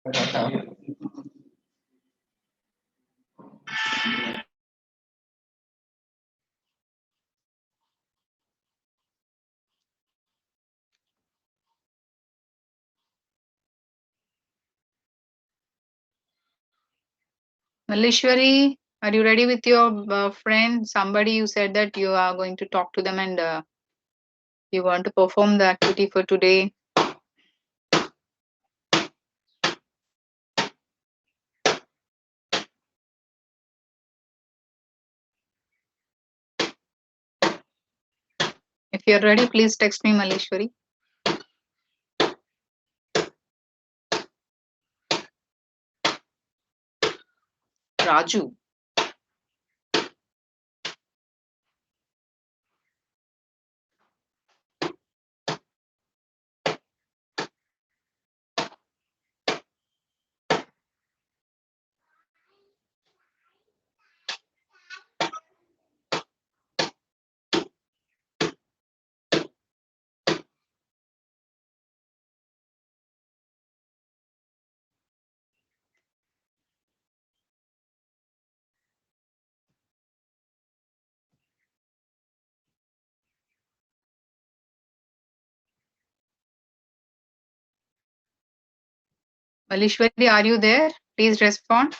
Malishwari, are you ready with your friend? Somebody you said that you are going to talk to them and you want to perform the activity for today. If you're ready, please text me, Malishwari. Raju. Malishwari, are you there? Please respond.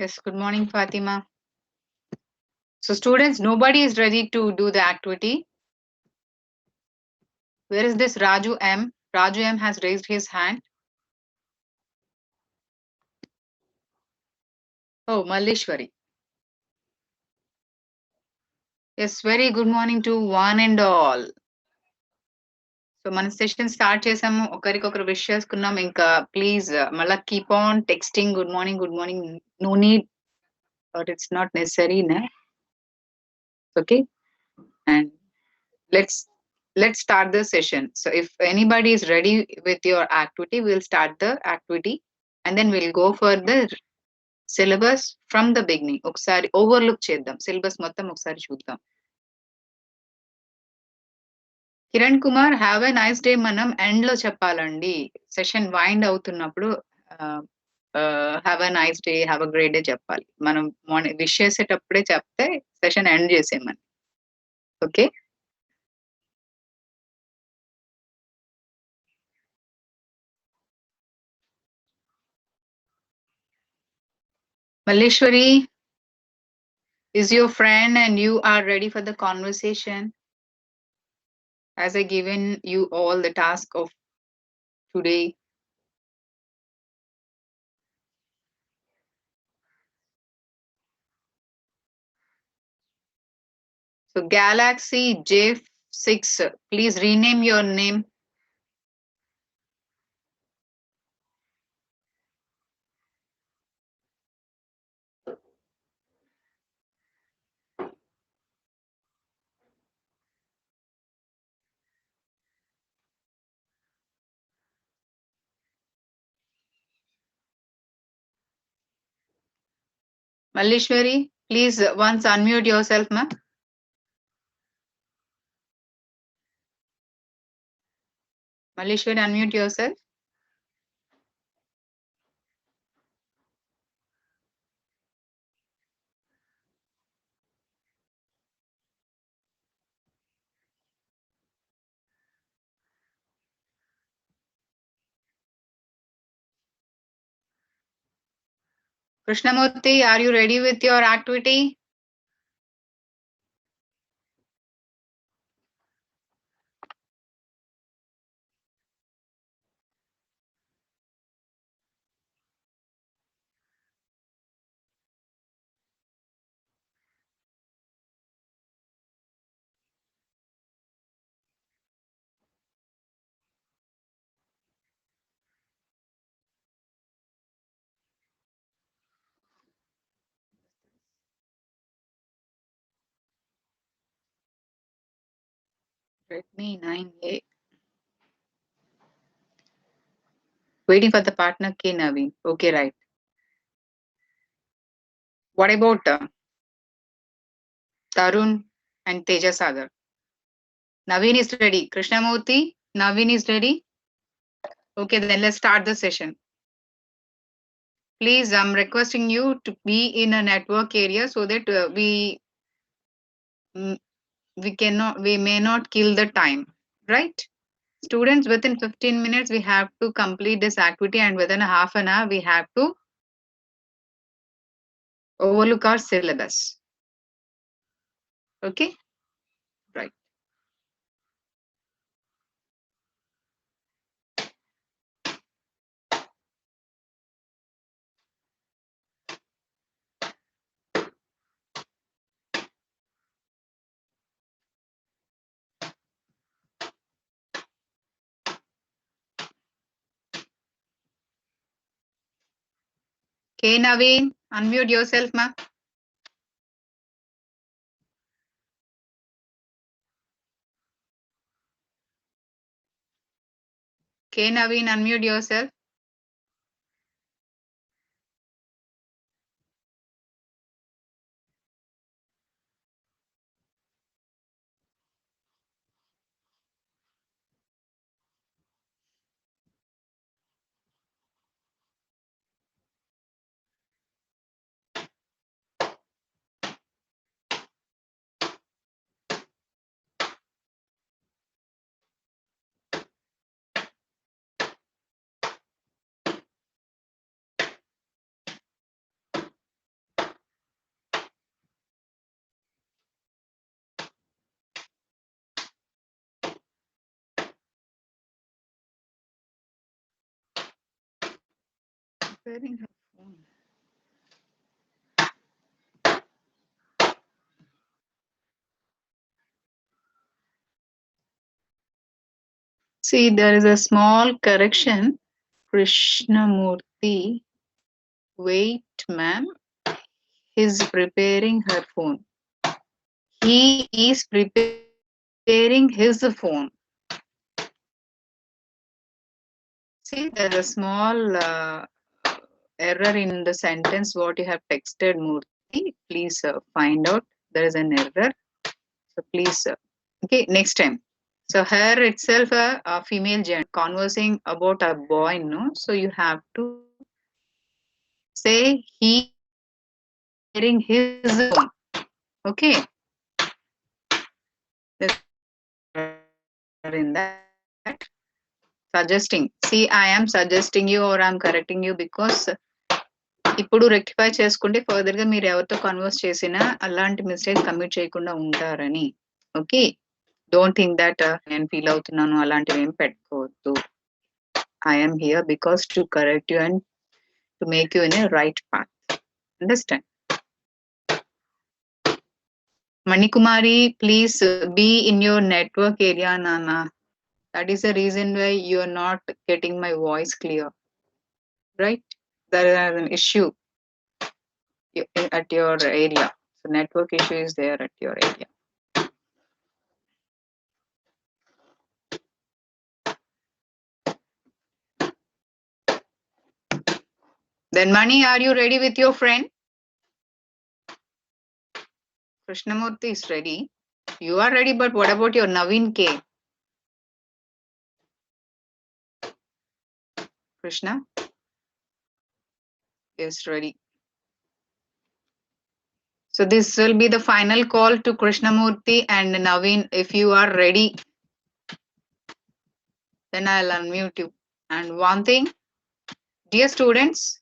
Yes, good morning, Fatima. So students, nobody is ready to do the activity. Where is this Raju M? Raju M has raised his hand. Oh, Malishwari. Yes, very good morning to one and all. So మన session start చేసాము, ఒకరికొకరు wish చేసుకున్నాం. ఇంకా please మళ్ళా keep on texting good morning, no need or it's not necessary, na? Okay, and let's start the session. So if anybody is ready with your activity, we'll start the activity and then we'll go for the syllabus from the beginning. ఒకసారి overlook చేద్దాం, syllabus మొత్తం ఒకసారి చూద్దాం. Kiran Kumar, have a nice day మనం end లో చెప్పాలండి. Session wind అవుతున్నప్పుడు have a nice day, have a great day చెప్పాలి. మనం మార్నింగ్ విష్ చేసేటప్పుడే చెప్తే సెషన్ ఎండ్ చేసేయమని. Okay, Malishwari is your friend and you are ready for the conversation as I given you all the task of today. So Galaxy J6, please rename your name. Malishwari, please once unmute yourself, ma. Malishwari, unmute yourself. Krishnamurthy, are you ready with your activity? Redmi 9A. Waiting for the partner K Naveen. Okay, right. What about Tarun and Teja Sagar? Naveen is ready. Krishnamurthy, Naveen is ready. Okay, then let's start the session. Please, I'm requesting you to be in a network area so that mm, we may not kill the time, right? Students, within 15 minutes, we have to complete this activity, and within a half an hour, we have to overlook our syllabus. Okay, right. Okay, Naveen, unmute yourself, ma. Okay, Naveen, unmute yourself. Preparing her phone. See, there is a small correction. Krishnamurthy, wait, ma'am. He's preparing her phone. He is preparing his phone. See, there's a small error in the sentence what you have texted, Murthy. Please find out. There is an error. So please, okay, next time. So her itself a female gender conversing about a boy, no? So you have to say he wearing his phone. Okay. There's error in that. Suggesting. See, I am suggesting you or I'm correcting you because ఇప్పుడు rectify చేసుకుంటే further గా మీరు ఎవరితో converse చేసినా అలాంటి mistakes commit చేయకుండా ఉంటారని. Okay, don't think that నేను ఫీల్ అవుతున్నాను అలాంటివి ఏం పెట్టుకోవద్దు. I'm here because to correct you and to make you in a right path. Understand? Manikumari, please be in your network area, Nana. That is the reason why you are not getting my voice clear. Right? There is an issue at your area. So network issue is there at your area. Then Mani, are you ready with your friend? Krishnamurthy is ready. You are ready, but what about your Naveen K? Krishna is ready. So this will be the final call to Krishnamurthy and Naveen. If you are ready, then I'll unmute you. And one thing, dear students,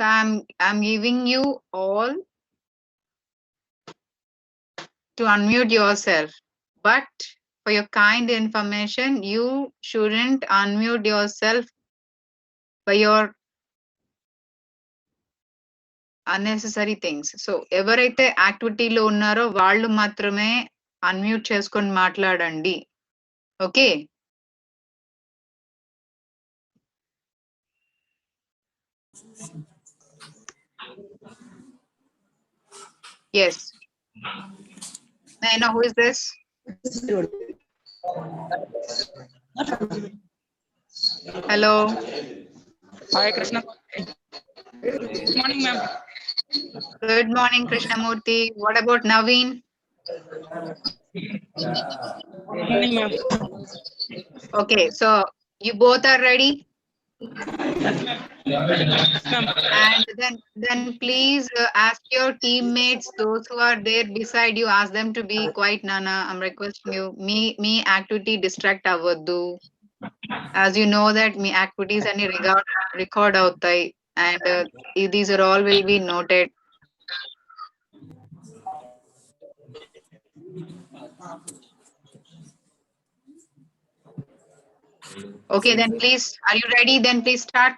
So I'm giving you all to unmute yourself. But for your kind information, you shouldn't unmute yourself by your unnecessary things. So ఎవరైతే యాక్టివిటీలో ఉన్నారో వాళ్ళు మాత్రమే unmute చేసుకొని మాట్లాడండి. Okay? Yes. May I know who is this? Hello. Hi, Krishna. Good morning, ma'am. Good morning, Krishnamurthy. What about Naveen? Good morning, ma'am. Okay, so you both are ready? Ma'am. And then please ask your teammates, those who are there beside you, ask them to be quiet, Nana. I'm requesting you. Me activity distract avaddu. As you know that me activities and record outai, and these are all will be noted. Okay, then please, are you ready? Then please start.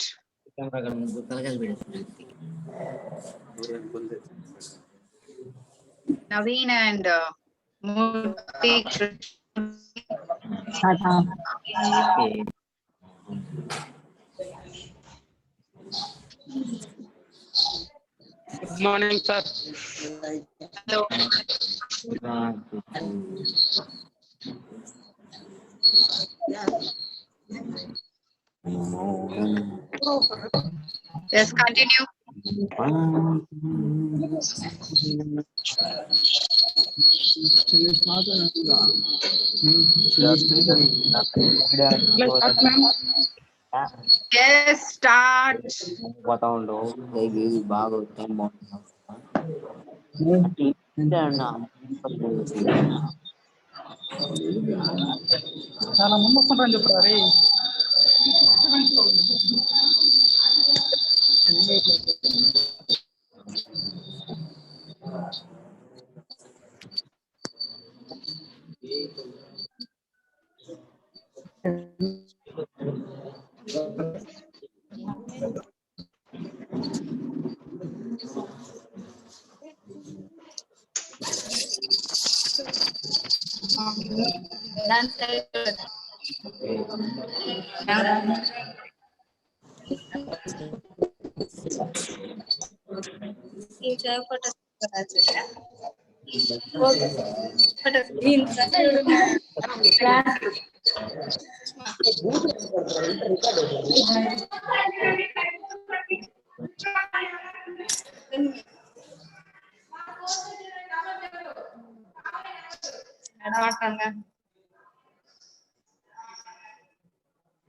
Naveen and Murthy. Good morning, sir. Hello. Yes, continue. Ma'am. Yes, start. చాలా ముందు వస్తుంటారని చెప్తారు రే.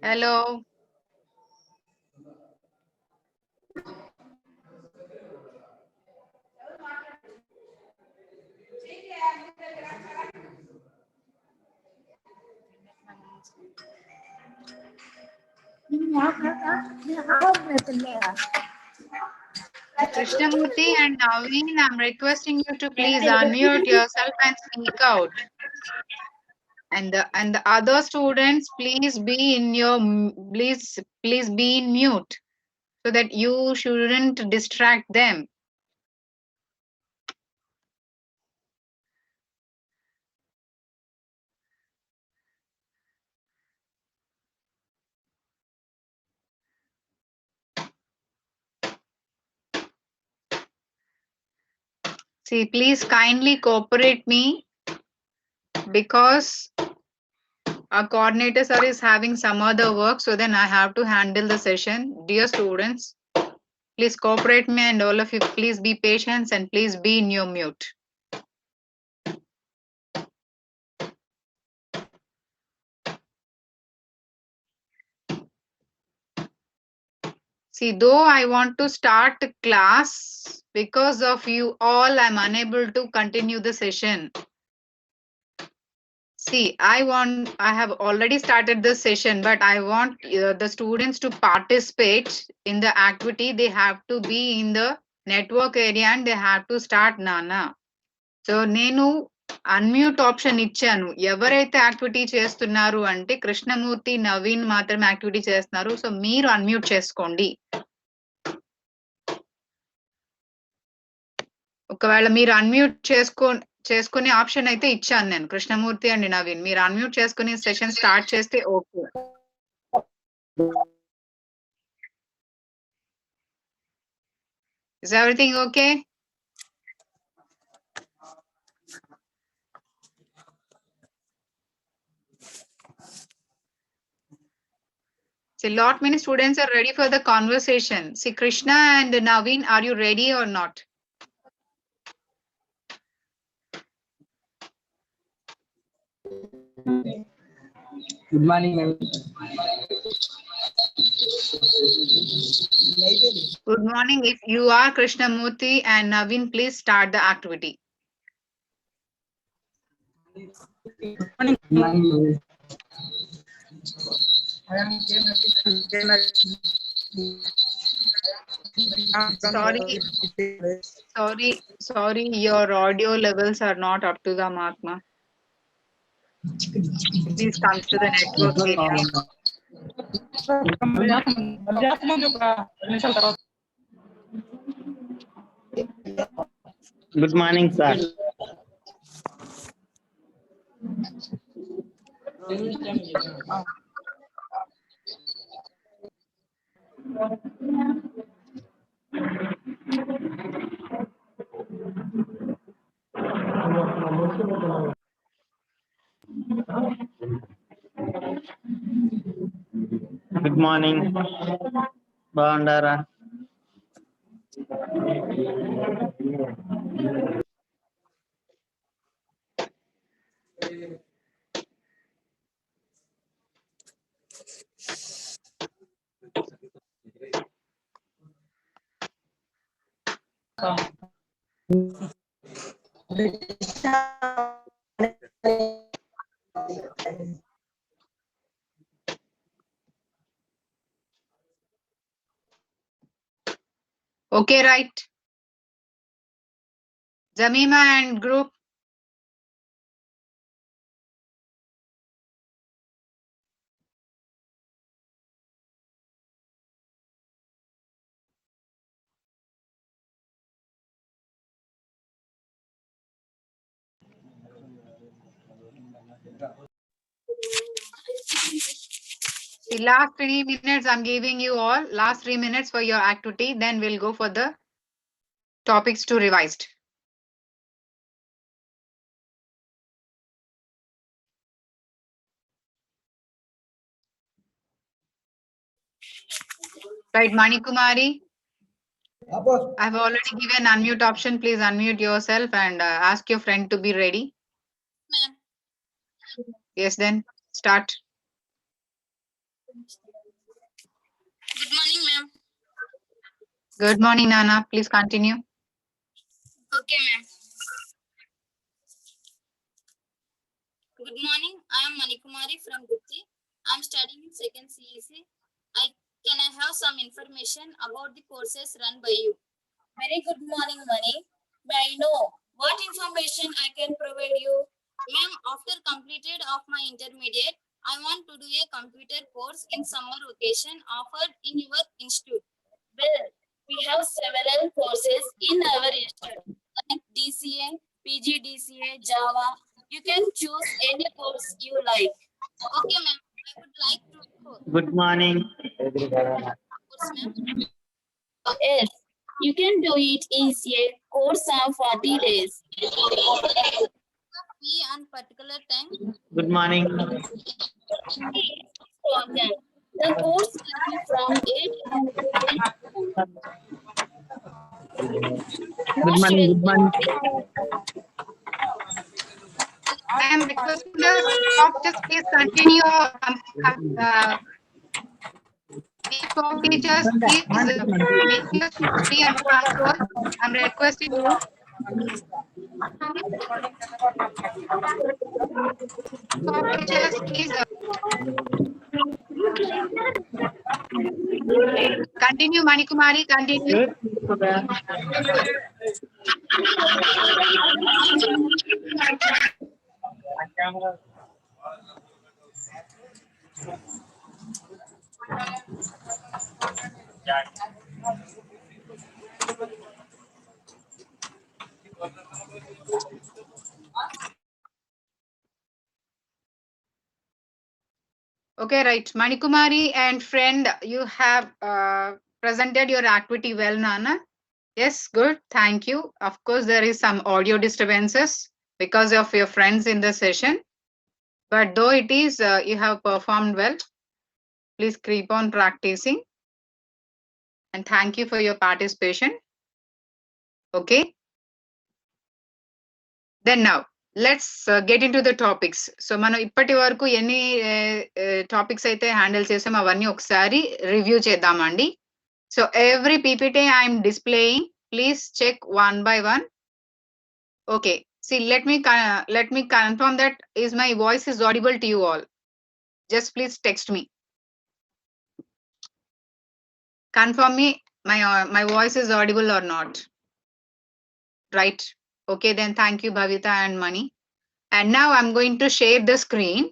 Hello. Krishnamurthy and Naveen, I'm requesting you to please unmute yourself and speak out. And the other students, please be in your please be in mute so that you shouldn't distract them. See, please kindly cooperate me because our coordinator sir is having some other work, so then I have to handle the session. Dear students, please cooperate me, and all of you please be patient and please be in your mute. See, though I want to start class, because of you all, I'm unable to continue the session. See, see, I have already started this session, but I want the students to participate in the activity. They have to be in the network area and they have to start Nana. So నేను unmute option ఇచ్చాను. ఎవరైతే activity చేస్తున్నారు అంటే కృష్ణమూర్తి, నవీన్ మాత్రమే activity చేస్తున్నారు. So మీరు unmute చేసుకోండి. ఒకవేళ మీరు అన్మ్యూట్ చేసుకునే ఆప్షన్ అయితే ఇచ్చాను నేను. కృష్ణమూర్తి అండ్ నవీన్ మీరు అన్మ్యూట్ చేసుకుని సెషన్ స్టార్ట్ చేస్తే okay. Is everything okay? So lot many students are ready for the conversation. See, Krishna and Naveen, are you ready or not? Good morning, ma'am. Good morning. If you are Krishnamurti and Naveen, please start the activity. Good morning. Sorry, your audio levels are not up to the mark, ma. Please come to the network area. Good morning, sir. Good morning. Bandara. Okay, right. Zamima and group. The last 3 minutes I'm giving you all. Last 3 minutes for your activity. Then we'll go for the topics to revised. Right, Manikumari. I've already given unmute option. Please unmute yourself and ask your friend to be ready. Ma'am. Yes, then start. Good morning, ma'am. Good morning, Nana. Please continue. Okay, ma'am. Good morning. I am Manikumari from Gutti. I am studying in second CEC. Can I have some information about the courses run by you? Very good morning, Mani. May I know what information I can provide you? Ma'am, after completed of my intermediate, I want to do a computer course in summer vacation offered in your institute. Well, we have several courses in our institute like DCA, PGDCA, Java. You can choose any course you like. Okay, ma'am. I would like to Good morning. course, ma'am. Yes, you can do it easy. Course of 40 days. Fee and particular time. Good morning. The course will be from 8 Good morning. Good morning. I am requesting the staff just please continue. Before teachers, please make your free and transfer. I'm requesting you. Just please continue, Manikumari, continue. Okay, right. Manikumari and friend, you have presented your activity well, Nana. Yes, good. Thank you. Of course, there is some audio disturbances because of your friends in the session. But though it is, you have performed well. Please keep on practicing. And thank you for your participation. Okay. Then now, let's get into the topics. So, మనం ఇప్పటి వరకు ఎన్ని topics అయితే handle చేసామో అవన్నీ ఒకసారి review చేద్దామండి. So, every PPT I'm displaying, please check one by one. Okay. See, let me confirm that is my voice is audible to you all. Just please text me. Confirm me my voice is audible or not. Right. Okay, then thank you, Bhavita and Mani. And now I'm going to share the screen.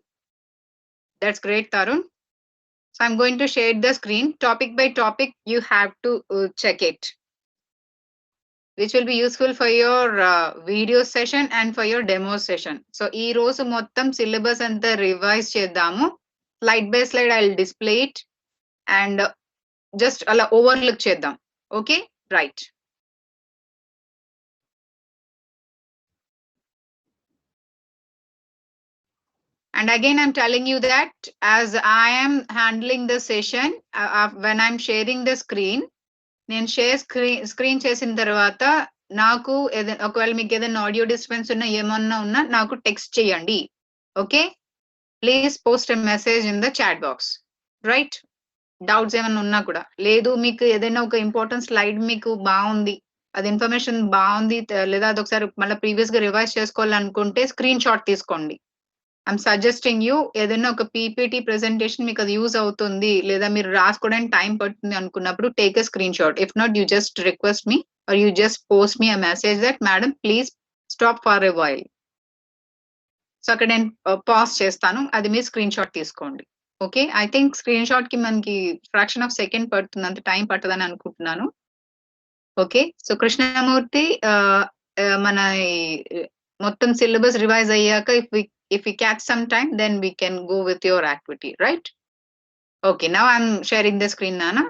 That's great, Tarun. So I'm going to share the screen topic by topic. You have to check it, which will be useful for your video session and for your demo session. So ee roju mottam syllabus anta revise chedamu. Slide by slide I'll display it and just ala overlook cheddam. Okay, right. And again, I'm telling you that as I am handling the session, when I'm sharing the screen, నేను share screen చేసిన తర్వాత నాకు ఒకవేళ మీకు ఏదైనా audio disturbance ఉన్నా ఏమన్నా ఉన్నా నాకు టెక్స్ట్ చేయండి. Okay, please post a message in the chat box. Right, doubts ఏమైనా ఉన్నా కూడా. లేదు మీకు ఏదైనా ఒక ఇంపార్టెంట్ స్లైడ్ మీకు బాగుంది, అది ఇన్ఫర్మేషన్ బాగుంది, లేదా అది ఒకసారి మళ్ళీ ప్రీవియస్ గా రివైజ్ చేసుకోవాలనుకుంటే స్క్రీన్ షాట్ తీసుకోండి. ఐఎమ్ సజెస్టింగ్ యూ, ఏదైనా ఒక పీపీటీ ప్రెజెంటేషన్ మీకు అది యూజ్ అవుతుంది లేదా మీరు రాసుకోవడానికి టైం పడుతుంది అనుకున్నప్పుడు take a screenshot. If not, you just request me or you just post me a message that madam please stop for a while. So అక్కడ నేను పాజ్ చేస్తాను, అది మీరు స్క్రీన్ షాట్ తీసుకోండి. Okay, I think screenshot కి మనకి fraction of second పడుతుంది, అంత టైం పట్టదని అనుకుంటున్నాను. ఓకే, సో కృష్ణమూర్తి, మన మొత్తం సిలబస్ రివైజ్ అయ్యాక if we catch some time, then we can go with your activity, right? Okay, now I'm sharing the screen, Nana.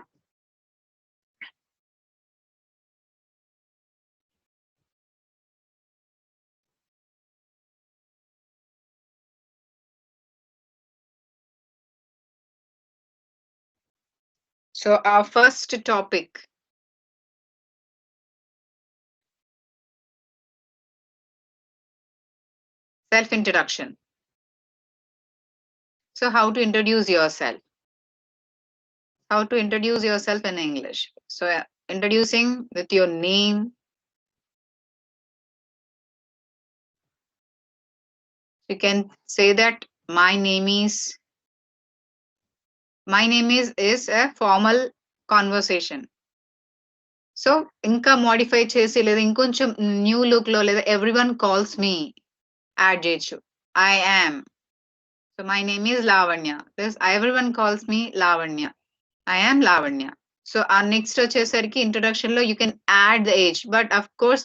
So our first topic, self-introduction. So how to introduce yourself? How to introduce yourself in English? So introducing with your name, you can say that my name is a formal conversation. So inka modify chesi leda inkoncham new look lo leda everyone calls me add cheyochu. I am. So my name is Lavanya. This everyone calls me Lavanya. I am Lavanya. So our next వచ్చేసరికి introduction లో you can add the age, but of course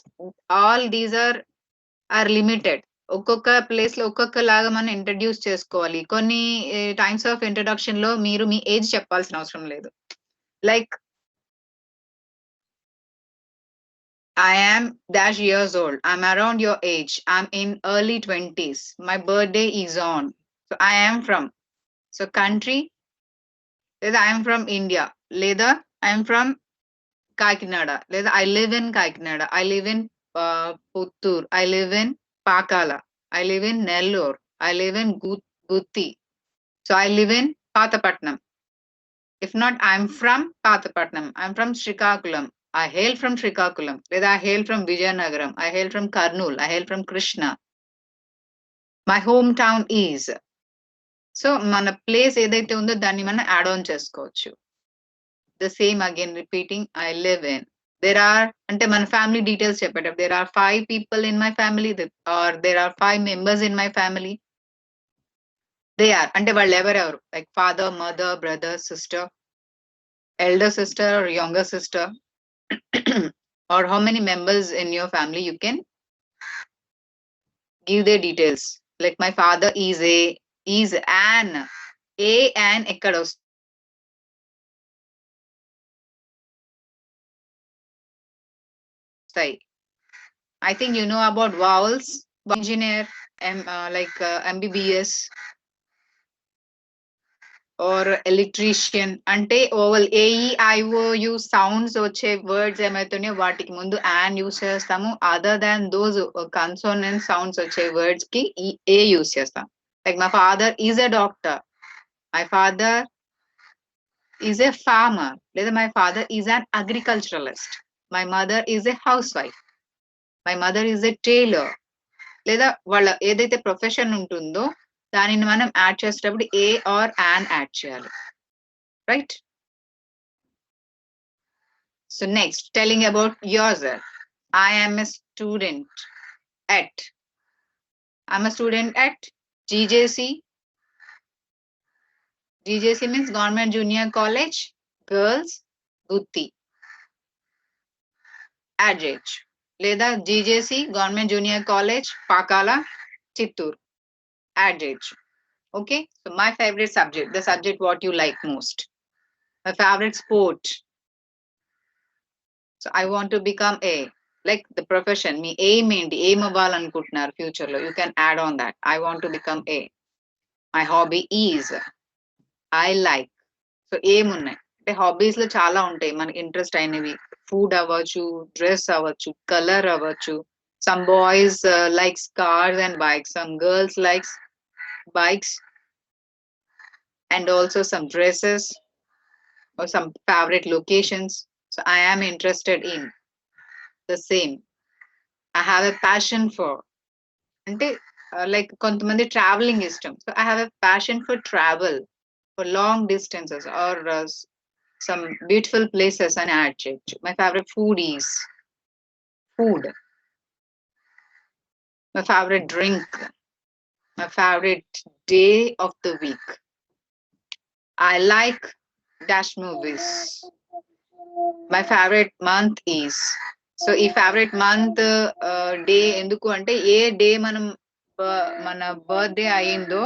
all these are limited. ఒక్కొక్క place లో ఒక్కొక్క లాగా మనం introduce చేసుకోవాలి. కొన్ని times of introduction లో మీరు మీ ఏజ్ చెప్పాల్సిన అవసరం లేదు. Like I am dash years old. I'm around your age. I'm in early 20s. My birthday is on. So I am from. So country. Leda I am from India. Leda I am from Kakinada. Leda I live in Kakinada. I live in Puttur. I live in Pakala. I live in Nellore. I live in Gutti. So I live in Pathapatnam. If not, I'm from Pathapatnam. I'm from Srikakulam. I hail from Srikakulam, లేదా I hail from Vijayanagaram, I hail from Kurnool, I hail from Krishna. My hometown is. So మన place ఏదైతే ఉందో దాన్ని మనం add on చేసుకోవచ్చు. The same again repeating, I live in. There are అంటే మన family details చెప్పేటప్పుడు there are 5 people in my family or there are 5 members in my family. They are అంటే వాళ్ళు ఎవరెవరు, like father, mother, brother, sister, elder sister or younger sister. Or how many members in your family, you can give their details. Like my father is an ఎక్కడ వస్తాయి? I think you know about vowels. Engineer, like MBBS or electrician. అంటే vowel AEIOU sounds వచ్చే words ఏమైతున్నాయో వాటికి ముందు an use చేస్తాము. Other than those consonant sounds వచ్చే words కి ఏ యూస్ చేస్తాం. Like my father is a doctor, my father is a farmer, లేదా my father is an agriculturalist, my mother is a housewife, my mother is a tailor. లేదా వాళ్ళ ఏదైతే profession ఉంటుందో దానిని మనం add చేసేటప్పుడు a or an add చేయాలి, right? So next telling about your self. I am a student at. I'm a student at GJC. GJC means Government Junior College, Girls, Gutti. Address. లేదా GJC Government Junior College, Pakala, Chittoor. Address. Okay, so my favorite subject, the subject what you like most. My favorite sport. So I want to become a, like the profession, me aim enti, aim avvalanuntunnaru future lo, you can add on that. I want to become a. My hobby is, I like. So aim unnai అంటే hobbies లో చాలా ఉంటాయి మనకి interest అయినవి. Food అవ్వచ్చు, dress అవ్వచ్చు, colour అవ్వచ్చు. Some boys likes cars and bikes, some girls likes bikes and also some dresses or some favorite locations. So I am interested in the same. I have a passion for, అంటే like కొంతమంది traveling ఇష్టం. So I have a passion for travel, for long distances or some beautiful places and add చేయొచ్చు. My favorite food is food. My favorite drink. My favorite day of the week. I like dash movies. My favorite month is. So ఈ favorite month day ఎందుకు అంటే ఏ day మనం మన birthday అయిందో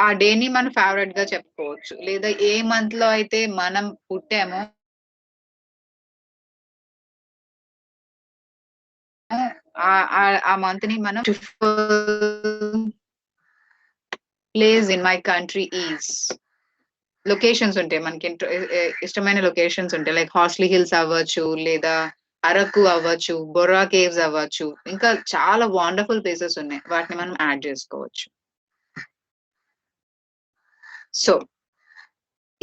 ఆ డేని మనం ఫేవరెట్ గా చెప్పుకోవచ్చు. లేదా ఏ మంత్ లో అయితే మనం పుట్టామో ఆ మంత్ ని మనం place in my country is. Locations ఉంటాయి మనకి ఇష్టమైన లొకేషన్స్ ఉంటాయి, లైక్ హార్స్లీ హిల్స్ అవ్వచ్చు, లేదా అరకు అవ్వచ్చు, బొర్రా కేవ్స్ అవ్వచ్చు, ఇంకా చాలా వండర్ఫుల్ ప్లేసెస్ ఉన్నాయి, వాటిని మనం యాడ్ చేసుకోవచ్చు. సో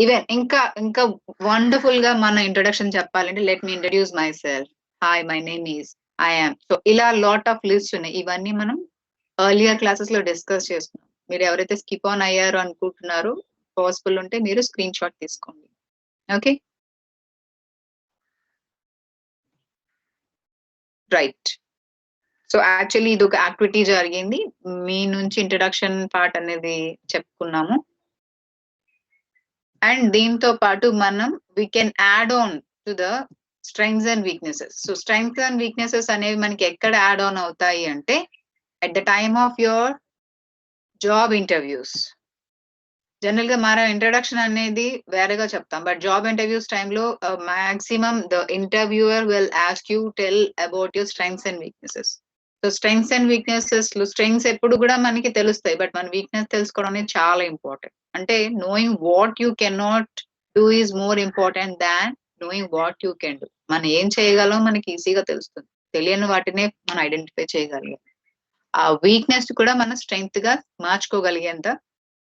ఈవెన్ ఇంకా ఇంకా వండర్ఫుల్ గా మన ఇంట్రొడక్షన్ చెప్పాలంటే let me introduce my self. Hi, my name is, I am. So ఇలా లాట్ ఆఫ్ లిస్ట్ ఉన్నాయి. ఇవన్నీ మనం ఎర్లియర్ క్లాసెస్ లో డిస్కస్ చేసుకున్నాం. మీరు ఎవరైతే స్కిప్ ఆన్ అయ్యారు అనుకుంటున్నారో పాసిబుల్ ఉంటే మీరు స్క్రీన్ షాట్ తీసుకోండి. Okay, right. సో యాక్చువల్లీ ఇది ఒక యాక్టివిటీ జరిగింది, మీ నుంచి ఇంట్రడక్షన్ పార్ట్ అనేది చెప్పుకున్నాము. అండ్ దీంతో పాటు మనం we can add on to the strengths and weaknesses. So strengths and weaknesses అనేవి మనకి ఎక్కడ యాడ్ ఆన్ అవుతాయి అంటే at the time of your job interviews. General గా మన ఇంట్రడక్షన్ అనేది వేరేగా చెప్తాం, బట్ జాబ్ ఇంటర్వ్యూస్ టైంలో maximum the interviewer will ask you tell about your strengths and weaknesses. So strengths and weaknesses లో స్ట్రెంగ్స్ ఎప్పుడు కూడా మనకి తెలుస్తాయి, బట్ మన వీక్నెస్ తెలుసుకోవడం అనేది చాలా ఇంపార్టెంట్. అంటే knowing what you can not do is more important than knowing what you can do. మనం ఏం చేయగలం మనకి ఈజీగా తెలుస్తుంది, తెలియని వాటినే మనం ఐడెంటిఫై చేయగలిగాం. ఆ వీక్నెస్ కూడా మనం స్ట్రెంగ్త్ గా మార్చుకోగలిగేంత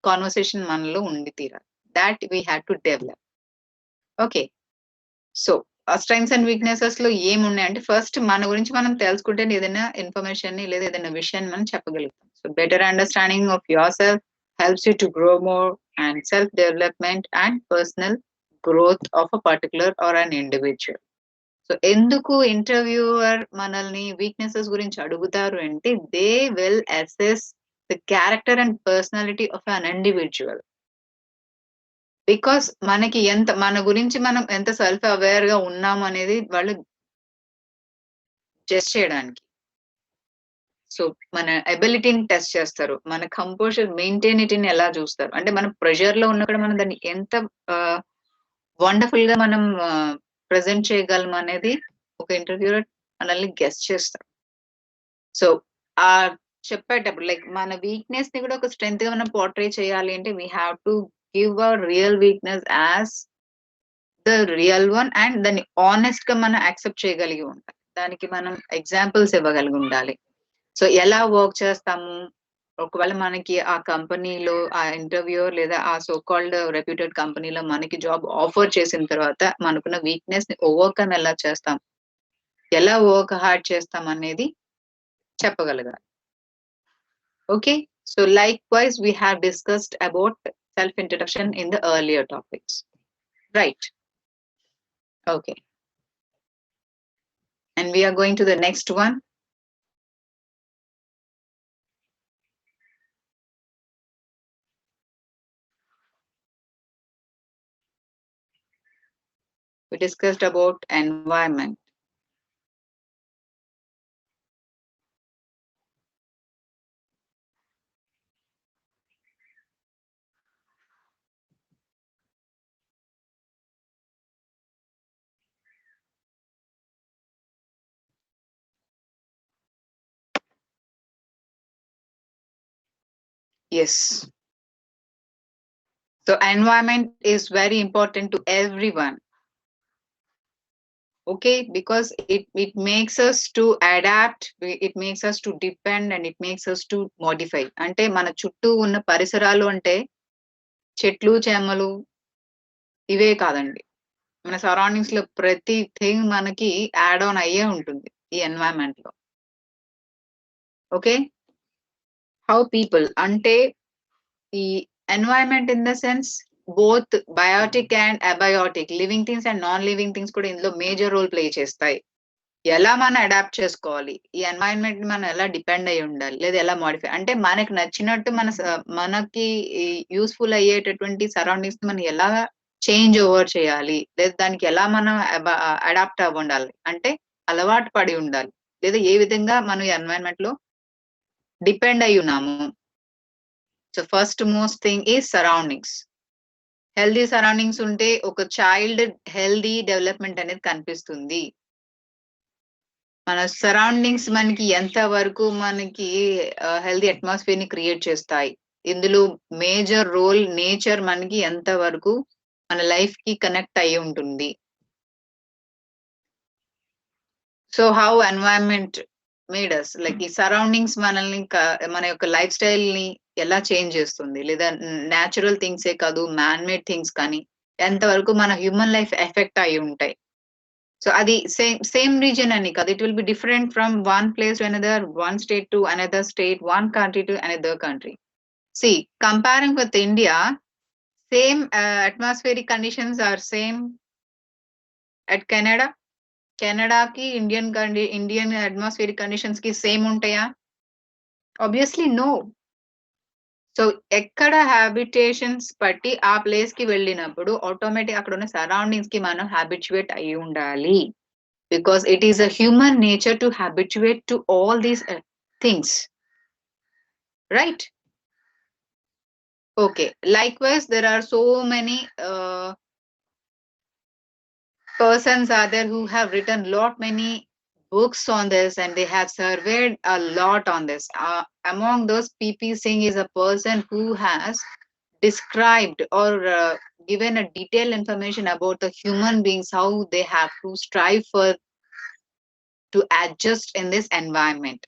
కాన్వర్సేషన్ మనలో ఉండి తీరాలి. That we have to develop. Okay, so strengths and weaknesses లో ఏమున్నాయి అంటే ఫస్ట్ మన గురించి మనం తెలుసుకుంటే ఏదైనా ఇన్ఫర్మేషన్ ని లేదా ఏదైనా విషయాన్ని మనం చెప్పగలుగుతాం. So better understanding of yourself helps you to grow more and self development and personal growth of a particular or an individual. So ఎందుకు ఇంటర్వ్యూవర్ మనల్ని వీక్నెసెస్ గురించి అడుగుతారు అంటే they will assess the character and personality of an individual. Because మనకి మన గురించి మనం ఎంత సెల్ఫ్ అవేర్ గా ఉన్నాం అనేది వాళ్ళు జడ్జ్ చేయడానికి. సో మన ఎబిలిటీని టెస్ట్ చేస్తారు, మన కంపోజర్ మెయింటైనిటీని ఎలా చూస్తారు అంటే మనం ప్రెషర్ లో ఉన్నప్పుడు మనం దాన్ని ఎంత వండర్ఫుల్ గా మనం ప్రెజెంట్ చేయగలం అనేది ఒక ఇంటర్వ్యూర్ మనల్ని గెస్ట్ చేస్తారు. సో ఆ చెప్పేటప్పుడు లైక్ మన వీక్నెస్ ని కూడా ఒక స్ట్రెంగ్త్ గా మనం పోర్ట్రే చేయాలి అంటే we have to give our real weakness as the real one and దాన్ని ఆనెస్ట్ గా మనం యాక్సెప్ట్ చేయగలిగి ఉండాలి. దానికి మనం ఎగ్జాంపుల్స్ ఇవ్వగలిగి ఉండాలి. సో ఎలా వర్క్ చేస్తాము, ఒకవేళ మనకి ఆ కంపెనీలో ఆ ఇంటర్వ్యూ లేదా ఆ సో కాల్డ్ రెప్యూటెడ్ కంపెనీలో మనకి జాబ్ ఆఫర్ చేసిన తర్వాత మనకున్న వీక్నెస్ ని ఓవర్కమ్ ఎలా చేస్తాం, ఎలా వర్క్ హార్డ్ చేస్తాం అనేది చెప్పగలగాలి. Okay, so likewise we have discussed about self introduction in the earlier topics, right? Okay, and we are going to the next one. We discussed about environment. Yes. So environment is very important to everyone. Okay, because it makes us to adapt, it makes us to depend and it makes us to modify. అంటే మన చుట్టూ ఉన్న పరిసరాలు అంటే చెట్లు చేమలు ఇవే కాదండి, మన సరౌండింగ్స్ లో ప్రతి థింగ్ మనకి యాడ్ ఆన్ అయ్యే ఉంటుంది ఈ ఎన్వైరన్మెంట్ లో. ఓకే, హౌ పీపుల్ అంటే ఈ environment in the sense both biotic and abiotic living things and non living things కూడా ఇందులో మేజర్ రోల్ ప్లే చేస్తాయి. ఎలా మనం అడాప్ట్ చేసుకోవాలి, ఈ ఎన్వైరన్మెంట్ మనం ఎలా డిపెండ్ అయి ఉండాలి లేదా ఎలా మాడిఫై అంటే మనకి నచ్చినట్టు మనకి యూస్ఫుల్ అయ్యేటటువంటి సరౌండింగ్స్ మనం ఎలా చేంజ్ ఓవర్ చేయాలి లేదా దానికి ఎలా మనం అడాప్ట్ అవ్వ ఉండాలి అంటే అలవాటు పడి ఉండాలి లేదా ఏ విధంగా మనం ఎన్వైరన్మెంట్ లో డిపెండ్ అయి ఉన్నాము. So first most thing is surroundings. Healthy surroundings ఉంటే ఒక చైల్డ్ హెల్దీ డెవలప్మెంట్ అనేది కనిపిస్తుంది. మన సరౌండింగ్స్ మనకి ఎంత వరకు మనకి హెల్దీ అట్మాస్ఫియర్ ని క్రియేట్ చేస్తాయి, ఇందులో మేజర్ రోల్ నేచర్ మనకి ఎంత వరకు మన లైఫ్ కి కనెక్ట్ అయి ఉంటుంది. So how environment made us like ఈ సరౌండింగ్స్ మనల్ని మన యొక్క లైఫ్ స్టైల్ ని ఎలా చేంజ్ చేస్తుంది లేదా న్యాచురల్ థింగ్సే కాదు మ్యాన్ మేడ్ థింగ్స్ కానీ ఎంతవరకు మన హ్యూమన్ లైఫ్ ఎఫెక్ట్ అయి ఉంటాయి. సో అది సేమ్ రీజన్ అని కాదు, it will be different from one place to another, one state to another state, one country to another country. See comparing with India, same atmospheric conditions are same at Canada. కెనడాకి Indian atmospheric conditions కి same ఉంటాయా? Obviously no. So ఎక్కడ habitations బట్టి ఆ place కి వెళ్ళినప్పుడు automatic అక్కడ ఉన్న సరౌండింగ్స్ కి మనం హ్యాబిచువేట్ అయి ఉండాలి. Because it is a human nature to habituate to all these things, right? Okay, likewise there are so many persons are there who have written many books on this and they have surveyed a lot on this. Among those, P.P. Singh is a person who has described or given a detailed information about the human beings, how they have to strive for to adjust in this environment.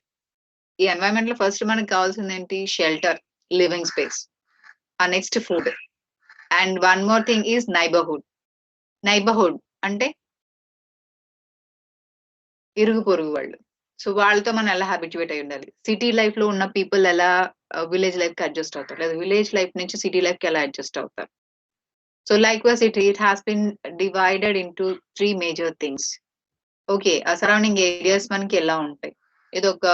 ఈ environment లో first మనకి కావాల్సింది ఏంటి? Shelter, living space. Next food, and one more thing is neighbourhood. Neighbourhood అంటే ఇరుగు పొరుగు వాళ్ళు. So వాళ్ళతో మనం ఎలా హ్యాబిట్యుయేట్ అయి ఉండాలి. సిటీ లైఫ్ లో ఉన్న పీపుల్ ఎలా విలేజ్ లైఫ్ కి అడ్జస్ట్ అవుతారు, లేదా విలేజ్ లైఫ్ నుంచి సిటీ లైఫ్ కి ఎలా అడ్జస్ట్ అవుతారు. So likewise it has been divided into 3 major things. Okay, ఆ సరౌండింగ్ ఏరియాస్ మనకి ఎలా ఉంటాయి, ఇదొక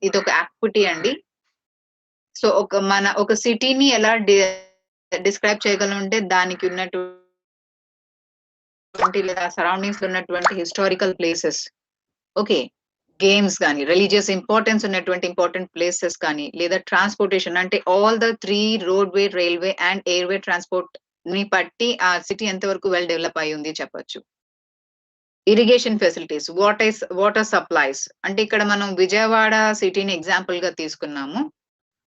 ఇదొక యాక్టివిటీ అండి. సో ఒక సిటీని ఎలా డిస్క్రైబ్ చేయగలం అంటే దానికి ఉన్నటువంటి లేదా సరౌండింగ్స్ లో ఉన్నటువంటి హిస్టారికల్ ప్లేసెస్, ఓకే, గేమ్స్ కానీ, రిలీజియస్ ఇంపార్టెన్స్ ఉన్నటువంటి ఇంపార్టెంట్ ప్లేసెస్ కానీ, లేదా ట్రాన్స్పోర్టేషన్ అంటే all the 3 roadway, railway and airway transport ని బట్టి ఆ సిటీ ఎంతవరకు వెల్ డెవలప్ అయి ఉంది చెప్పొచ్చు. ఇరిగేషన్ ఫెసిలిటీస్, వాటర్ సప్లైస్ అంటే ఇక్కడ మనం విజయవాడ సిటీని ఎగ్జాంపుల్ గా తీసుకున్నాము.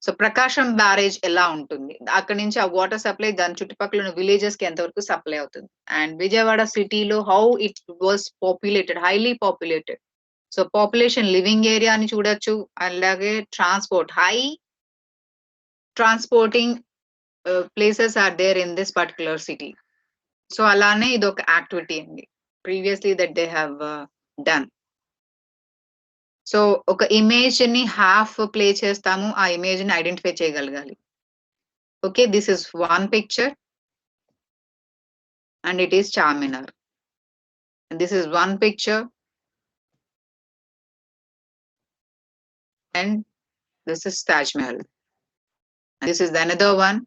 సో ప్రకాశం బ్యారేజ్ ఎలా ఉంటుంది, అక్కడ నుంచి ఆ వాటర్ సప్లై దాని చుట్టుపక్కల ఉన్న విలేజెస్ కి ఎంతవరకు సప్లై అవుతుంది. అండ్ విజయవాడ సిటీలో how it was populated, highly populated. So population, living area అని చూడొచ్చు, అలాగే transport, high transporting places are there in this particular city. So అలానే ఇది ఒక యాక్టివిటీ అండి previously that they have done. So ఒక ఇమేజ్ ని హాఫ్ ప్లే చేస్తాము, ఆ ఇమేజ్ ని ఐడెంటిఫై చేయగలగాలి. Okay, this is one picture and it is Charminar. And this is one picture and this is Taj Mahal. And this is another one.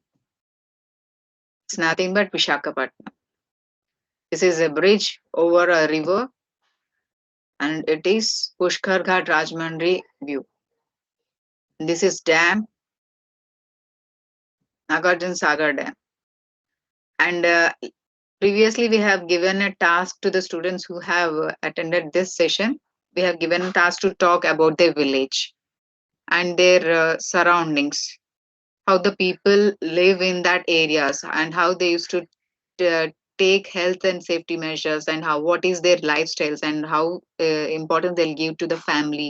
It's nothing but Visakhapatnam. This is a bridge over a river and it is Pushkar Ghat Rajahmundry view. And this is dam, Nagarjuna Sagar Dam. And previously we have given a task to the students who have attended this session. We have given a task to talk about their village and their surroundings, how the people live in that areas and how they used to take health and safety measures, and how what is their lifestyles and how important they'll give to the family,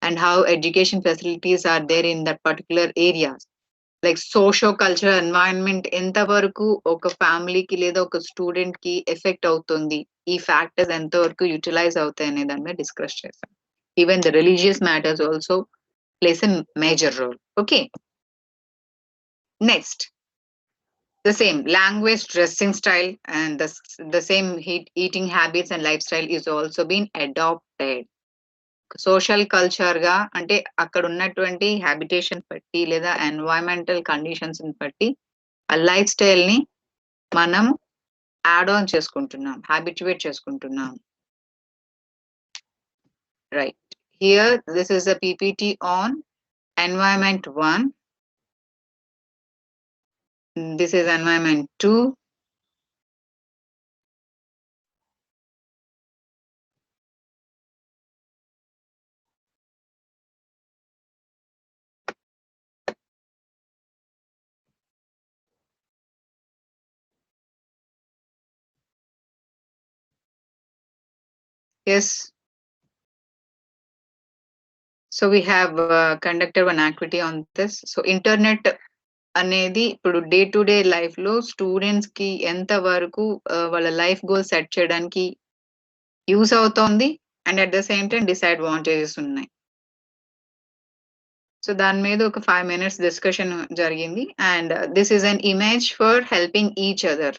and how education facilities are there in that particular areas. Like socio cultural environment ఎంత వరకు ఒక ఫ్యామిలీకి లేదా ఒక student కి effect అవుతుంది, ఈ factors ఎంత వరకు యూటిలైజ్ అవుతాయి అనే దాని మీద డిస్కస్ చేస్తాం. Even the religious matters also plays a major role. Okay, next, the same language, dressing style and the same eating habits and lifestyle is also been adopted. Social culture గా అంటే అక్కడ ఉన్నటువంటి habitation బట్టి లేదా environmental conditions బట్టి ఆ life style ని మనం యాడ్ ఆన్ చేసుకుంటున్నాం, హ్యాబిట్యుయేట్ చేసుకుంటున్నాం. Right, here this is a PPT on environment 1. This is environment 2. Yes. So we have conducted one activity on this. So internet అనేది ఇప్పుడు డే టు డే లైఫ్ లో students కి ఎంత వరకు వాళ్ళ లైఫ్ గోల్ సెట్ చేయడానికి use అవుతోంది and at the same time disadvantages ఉన్నాయి. సో దాని మీద ఒక 5 minutes డిస్కషన్ జరిగింది. And this is an image for helping each other.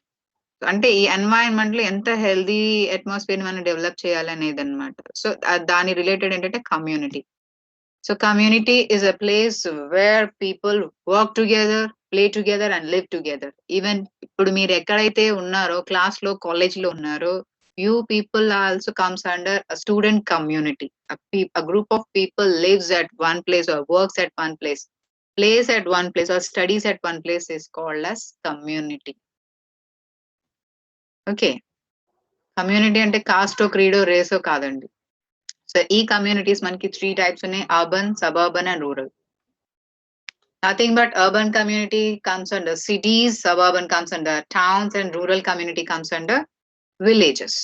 అంటే ఈ ఎన్వైరన్మెంట్ లో ఎంత హెల్దీ అట్మాస్ఫియర్ మనం డెవలప్ చేయాలి అనేది అనమాట. సో దాని రిలేటెడ్ ఏంటంటే community. So community is a place where people work together, play together and live together. Even ఇప్పుడు మీరు ఎక్కడైతే ఉన్నారో, క్లాస్ లో, కాలేజ్ లో ఉన్నారో, you people also comes under a student community. A group of people lives at one place or works at one place, plays at one place or studies at one place is called as community. Okay, community అంటే Costco, క్రీడో, రేసో కాదండి. So ఈ communities మనకి 3 types ఉన్నాయి: urban, suburban and rural. Nothing but urban community comes under cities, suburban comes under towns and rural community comes under villages.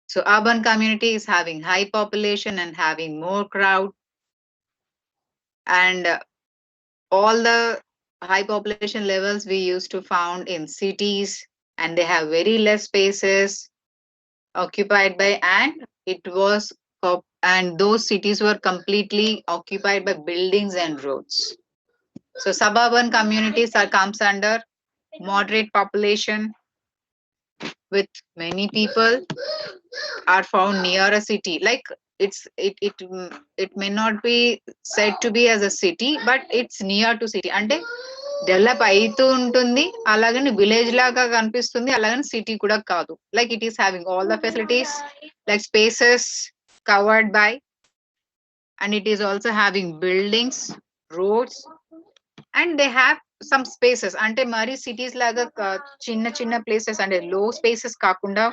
So urban community is having high population and having more crowd, and all the high population levels we used to found in cities, and they have very less spaces. occupied by, and it was and those cities were completely occupied by buildings and roads. So suburban communities are comes under moderate population with many people are found near a city. Like it may not be said to be as a city, but it's near to city. అంటే develop అవుతూ ఉంటుంది, అలాగని village లాగా కనిపిస్తుంది, అలాగని city కూడా కాదు. Like it is having all the facilities, like spaces covered by, and it is also having buildings, roads, and they have some spaces. అంటే మరి సిటీస్ లాగా చిన్న చిన్న ప్లేసెస్ అంటే లో స్పేసెస్ కాకుండా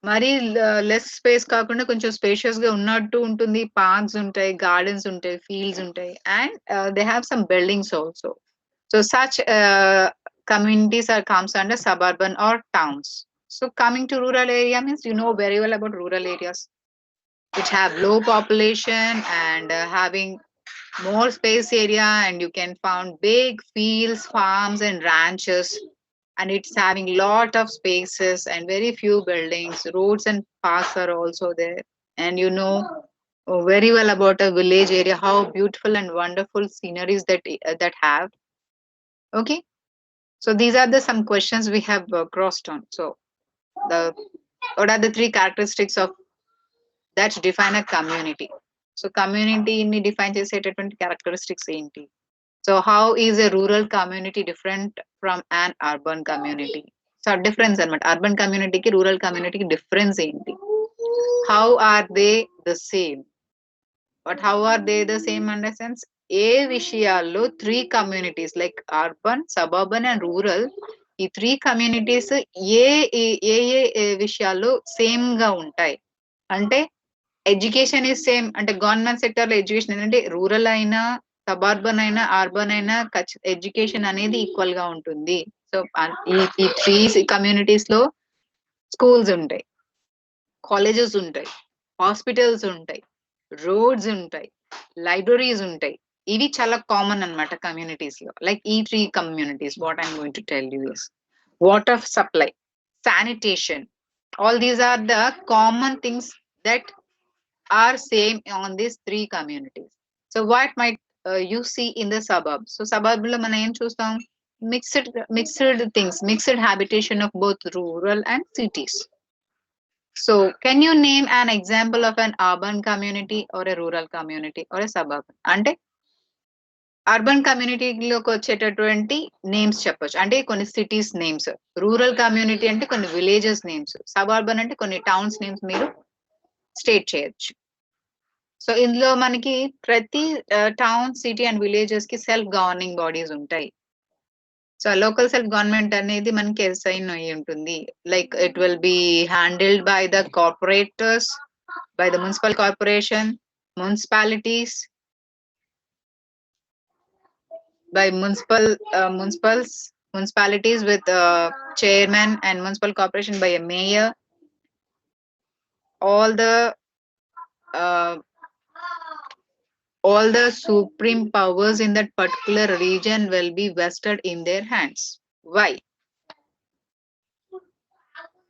మరి లెస్ స్పేస్ కాకుండా కొంచెం స్పేషియస్ గా ఉన్నట్టు ఉంటుంది. పార్క్స్ ఉంటాయి, గార్డెన్స్ ఉంటాయి, ఫీల్డ్స్ ఉంటాయి, and they have some buildings also. So such communities are comes under suburban or towns. So coming to rural area means you know very well about rural areas which have low population and having more space area, and you can find big fields, farms and ranches, and it's having lot of spaces and very few buildings. Roads and parks are also there, and you know very well about a village area, how beautiful and wonderful sceneries that have. Okay, so these are the some questions we have crossed on. So the what are the three characteristics of that define a community? So community ni define చేసేటటువంటి characteristics ఏంటి? So how is a rural community different from an urban community? So difference అన్నమాట, urban community కి rural community కి difference ఏంటి? How are they the same? But how are they the same in a sense? ఏ విషయాల్లో three communities like urban, suburban and rural, ఈ three communities ఏ ఏ ఏ విషయాల్లో same గా ఉంటాయి అంటే ఎడ్యుకేషన్ ఇస్ సేమ్. అంటే గవర్నమెంట్ సెక్టర్ లో ఎడ్యుకేషన్ ఏంటంటే రూరల్ అయినా సబర్బన్ అయినా అర్బన్ అయినా ఎడ్యుకేషన్ అనేది ఈక్వల్ గా ఉంటుంది. సో ఈ త్రీ కమ్యూనిటీస్ లో స్కూల్స్ ఉంటాయి, కాలేజెస్ ఉంటాయి, హాస్పిటల్స్ ఉంటాయి, రోడ్స్ ఉంటాయి, లైబ్రరీస్ ఉంటాయి. ఇవి చాలా కామన్ అన్నమాట కమ్యూనిటీస్ లో. లైక్ ఈ three communities what I'm going to tell you is water supply, sanitation, all these are the common things that are same on these three communities. So what might you see in the suburb? So suburb lo మనం ఏం చూస్తాం? mixed things, mixed habitation of both rural and cities. So can you name an example of an urban community or a rural community or a suburban? అంటే urban కమ్యూనిటీలోకి వచ్చేటటువంటి names చెప్పొచ్చు, అంటే కొన్ని cities names. Rural community అంటే కొన్ని villages names, suburban అంటే కొన్ని towns names మీరు స్టేట్ చేయొచ్చు. సో ఇందులో మనకి ప్రతి టౌన్, సిటీ అండ్ విలేజెస్ కి సెల్ఫ్ గవర్నింగ్ బాడీస్ ఉంటాయి. సో లోకల్ సెల్ఫ్ గవర్నమెంట్ అనేది మనకి అసైన్ అయి ఉంటుంది. Like it will B handled by the corporators, by the municipal corporation, municipalities, by municipalities with chairman, and municipal corporation by a mayor. All the supreme powers in that particular region will be vested in their hands. Why?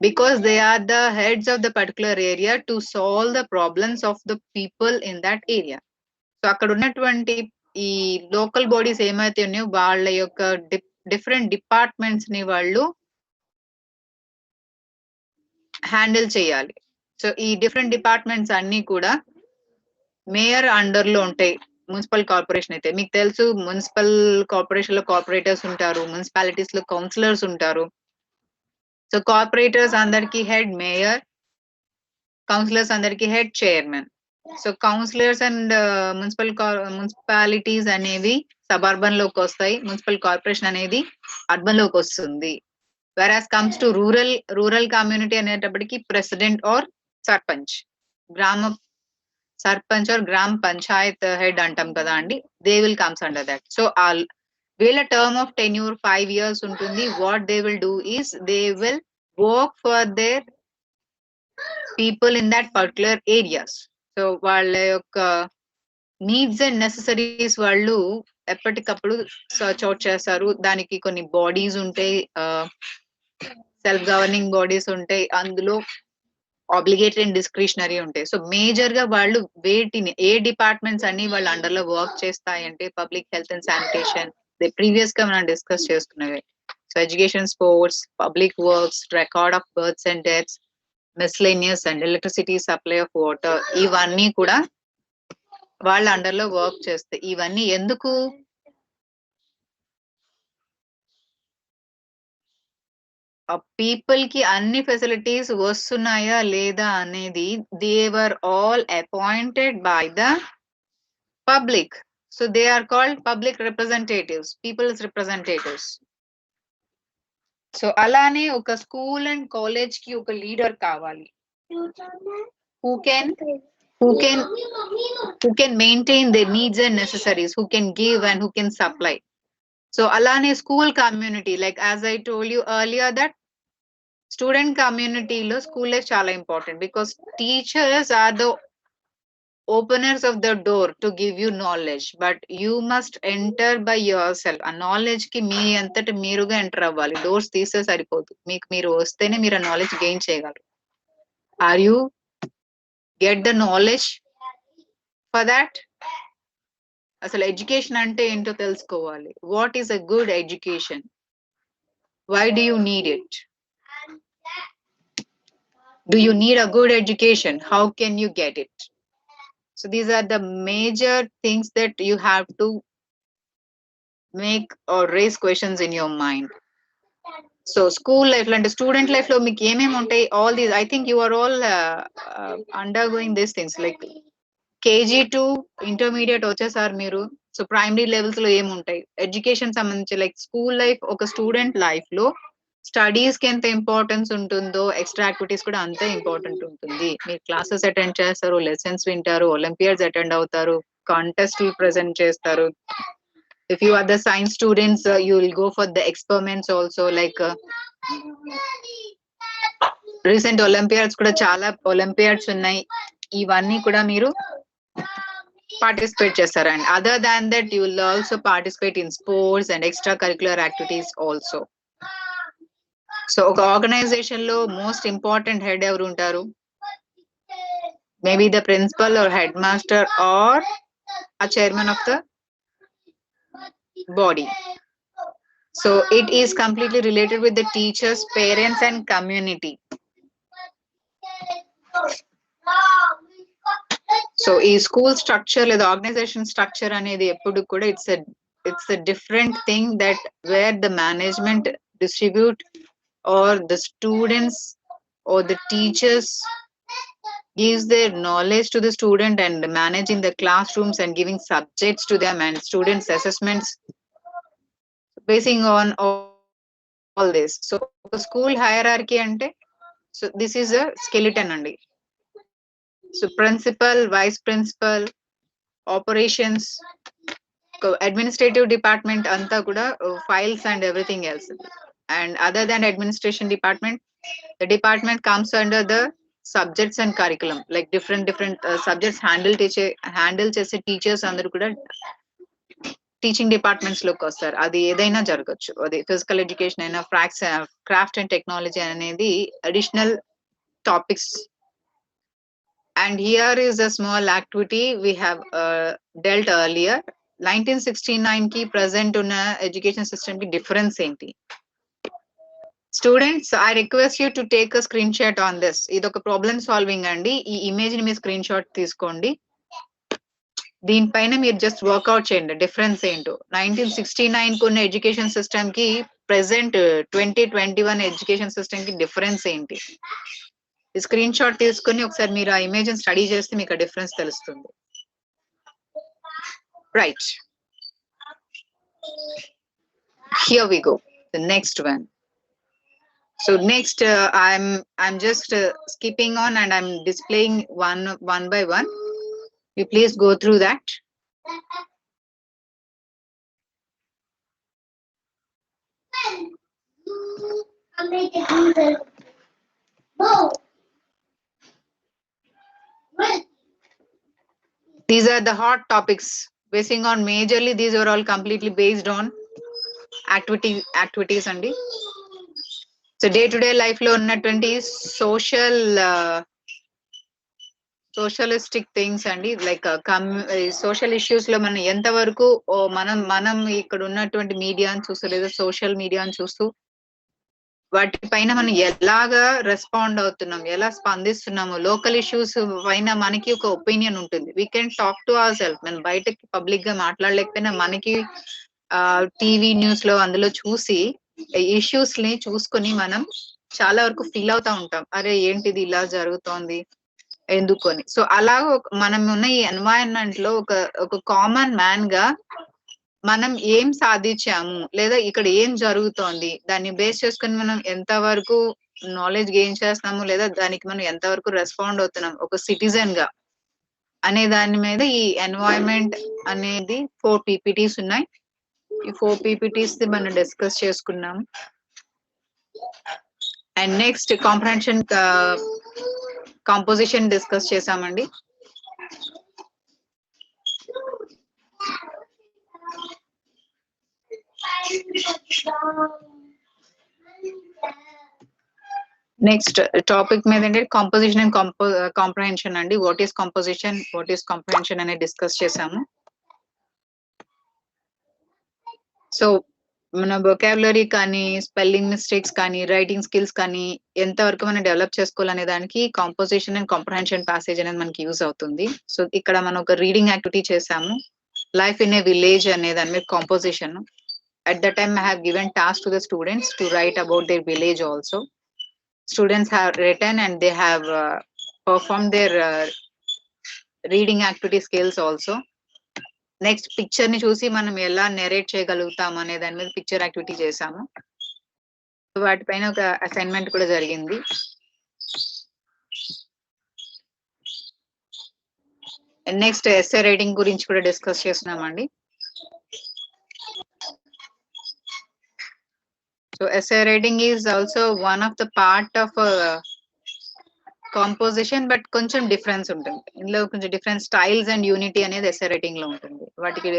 Because they are the heads of the particular area to solve the problems of the people in that area. So అక్కడ ఉన్నటువంటి ఈ local bodies ఏమైతే ఉన్నాయో వాళ్ళ యొక్క different departments ని వాళ్ళు handle చేయాలి. సో ఈ డిఫరెంట్ డిపార్ట్మెంట్స్ అన్ని కూడా మేయర్ అండర్ లో ఉంటాయి. మున్సిపల్ కార్పొరేషన్ అయితే మీకు తెలుసు, మున్సిపల్ కార్పొరేషన్ లో కార్పొరేటర్స్ ఉంటారు, మున్సిపాలిటీస్ లో కౌన్సిలర్స్ ఉంటారు. సో కార్పొరేటర్స్ అందరికి హెడ్ మేయర్, కౌన్సిలర్స్ అందరికి head chairman. So councillors and municipalities అనేవి సబర్బన్ లోకి వస్తాయి, మున్సిపల్ కార్పొరేషన్ అనేది అర్బన్ లోకి వస్తుంది. whereas comes to rural community అనేటప్పటికి ప్రెసిడెంట్ ఆర్ సర్పంచ్, గ్రామ సర్పంచ్ ఆర్ గ్రామ పంచాయత్ హెడ్ అంటాం కదా అండి, they will comes under that. So వీళ్ళ టర్మ్ ఆఫ్ టెన్యూర్ 5 years ఉంటుంది. What they will do is they will work for their people in that particular areas. So వాళ్ళ యొక్క నీడ్స్ అండ్ నెసెసరీస్ వాళ్ళు ఎప్పటికప్పుడు సర్చ్ అవుట్ చేస్తారు. దానికి కొన్ని bodies ఉంటాయి, సెల్ఫ్ గవర్నింగ్ బాడీస్ ఉంటాయి, అందులో ఆబ్లిగేటరీ అండ్ డిస్క్రిషనరీ ఉంటాయి. సో మేజర్ గా వాళ్ళు వేటిని ఏ డిపార్ట్మెంట్స్ అన్ని వాళ్ళ అండర్ లో వర్క్ చేస్తాయంటే public health and sanitation, previous గా మనం డిస్కస్ చేసుకున్నవి. So education, sports, public works, record of births and deaths, miscellaneous and electricity, supply of water, ఇవన్నీ కూడా వాళ్ళ అండర్ లో వర్క్ చేస్తాయి. ఇవన్నీ ఎందుకు? పీపుల్ కి అన్ని ఫెసిలిటీస్ వస్తున్నాయా లేదా అనేది they were all appointed by the public. So they are called public representatives, people's representatives. So అలానే ఒక స్కూల్ అండ్ కాలేజ్ కి ఒక లీడర్ కావాలి, who can maintain their needs and necessaries, who can give and who can supply. So alane school community, like as I told you earlier that student community lo school life chala important, because teachers are the openers of the door to give you knowledge, but you must enter by yourself. A knowledge ki మీ అంతటి మీరుగా enter అవ్వాలి. Doors తీసే సరిపోదు, మీకు మీరు వస్తేనే మీరు ఆ నాలెడ్జ్ గెయిన్ చేయగలరు. Are you get the knowledge for that? అసలు ఎడ్యుకేషన్ అంటే ఏంటో తెలుసుకోవాలి. What is a good education? Why do you need it? Do you need a good education? How can you get it? So these are the major things that you have to make or raise questions in your mind. So school life and student life lo meeku em untai, all these I think you are all undergoing these things, like KG to intermediate వచ్చేసారు మీరు. So primary levels లో ఏముంటాయి education సంబంధించి, like school life, ఒక student life లో studies కి ఎంత importance ఉంటుందో ఎక్స్ట్రా యాక్టివిటీస్ కూడా అంతే ఇంపార్టెంట్ ఉంటుంది. మీరు క్లాసెస్ అటెండ్ చేస్తారు, లెసన్స్ వింటారు, ఒలింపియాడ్స్ అటెండ్ అవుతారు, కాంటెస్ట్ ప్రెజెంట్ చేస్తారు. If you are the science students, you will go for the experiments also, like recent Olympiads kuda chala Olympiads unnai, ivanni kuda meeru participate chesaru. And other than that, you will also participate in sports and extracurricular activities also. So oka organization lo most important head evaru untaru? Maybe the principal or headmaster or a chairman of the body. So it is completely related with the teachers, parents and community. So ఈ school structure లేదా organisation structure అనేది ఎప్పుడు కూడా it's a different thing, that where the management distribute or the students or the teachers gives their knowledge to the student and managing the classrooms and giving subjects to them and students assessments basing on all this. So school hierarchy ante, so this is a skeleton andi. So principal, vice principal, operations, administrative department anta kuda files and everything else. And other than administration department, the department comes under the subjects and curriculum, like different subjects handle chese teachers andaru kuda teaching departments లోకి వస్తారు. అది ఏదైనా జరగచ్చు, అది physical education అయినా, craft and technology అనేది additional topics. And here is a small activity we have dwelt earlier. 1969 కి present ఉన్న ఎడ్యుకేషన్ సిస్టమ్ కి డిఫరెన్స్ ఏంటి? Students, I request you to take a screen shot on this. ఇది ఒక problem solving అండి. ఈ image ని మీరు స్క్రీన్ షాట్ తీసుకోండి. దీనిపైన మీరు జస్ట్ వర్క్అవుట్ చేయండి డిఫరెన్స్ ఏంటో. 1969 కు ఉన్న ఎడ్యుకేషన్ సిస్టమ్ కి ప్రెసెంట్ 2021 ఎడ్యుకేషన్ సిస్టమ్ కి డిఫరెన్స్ ఏంటి? ఈ స్క్రీన్ షాట్ తీసుకుని ఒకసారి మీరు ఆ ఇమేజ్ స్టడీ చేస్తే మీకు ఆ డిఫరెన్స్ తెలుస్తుంది. Right, here we go the next one. So next I'm just skipping on and I'm displaying one by one. You please go through that. These are the hot topics basing on majorly these are all completely based on activities అండి. So day to day life లో ఉన్నటువంటి socialistic things అండి, like social issues లో మనం ఎంతవరకు మనం ఇక్కడ ఉన్నటువంటి మీడియాని చూస్తూ లేదా సోషల్ మీడియాని చూస్తూ వాటిపైన మనం ఎలాగా రెస్పాండ్ అవుతున్నాం, ఎలా స్పందిస్తున్నాము, లోకల్ ఇష్యూస్ పైన మనకి ఒక ఒపీనియన్ ఉంటుంది. We can talk to our self. మనం బయటకి పబ్లిక్ గా మాట్లాడలేకపోయినా మనకి టీవీ న్యూస్ లో అందులో చూసి ఇష్యూస్ ని చూసుకొని మనం చాలా వరకు ఫీల్ అవుతా ఉంటాం, అరే ఏంటిది ఇలా జరుగుతోంది ఎందుకు అని. సో అలా మనం ఉన్న ఈ ఎన్వైరన్మెంట్ లో ఒక కామన్ మ్యాన్ గా మనం ఏం సాధించాము లేదా ఇక్కడ ఏం జరుగుతోంది దాన్ని బేస్ చేసుకుని మనం ఎంతవరకు నాలెడ్జ్ గెయిన్ చేస్తున్నాము లేదా దానికి మనం ఎంతవరకు రెస్పాండ్ అవుతున్నాం ఒక సిటిజన్ గా అనే దాని మీద ఈ ఎన్వైరన్మెంట్ అనేది 4 PPTs ఉన్నాయి. ఈ 4 PPTs మనం డిస్కస్ చేసుకున్నాం. And next comprehension composition discuss చేసామండి. నెక్స్ట్ టాపిక్ మీద అంటే కాంపోజిషన్ అండ్ కాంప్రహెన్షన్ అండి. What is composition, what is comprehension అనేది డిస్కస్ చేసాము. సో మన వొకాబులరీ కానీ స్పెల్లింగ్ మిస్టేక్స్ కానీ రైటింగ్ స్కిల్స్ కానీ ఎంతవరకు మనం డెవలప్ చేసుకోవాలనే దానికి కాంపోజిషన్ అండ్ కాంప్రహెన్షన్ ప్యాసేజ్ అనేది మనకి యూజ్ అవుతుంది. సో ఇక్కడ మనం ఒక రీడింగ్ యాక్టివిటీ చేసాము, లైఫ్ ఇన్ ఏ విలేజ్ అనే దాని మీద composition. At that time I have given task to the students to write about their village also. Students have written and they have performed their reading activity skills also. Next picture ni చూసి మనం ఎలా narrate చేయగలుగుతాం అనే దాని మీద picture activity చేసాము. వాటిపైన ఒక అసైన్మెంట్ కూడా జరిగింది. నెక్స్ట్ ఎస్సే రైటింగ్ గురించి కూడా డిస్కస్ చేస్తున్నామండి. So essay writing is also one of the part of composition, but కొంచెం డిఫరెన్స్ ఉంటుంది. ఇందులో కొంచెం డిఫరెంట్ స్టైల్స్ అండ్ యూనిటీ అనేది ఎస్సే రైటింగ్ లో ఉంటుంది. వాటికి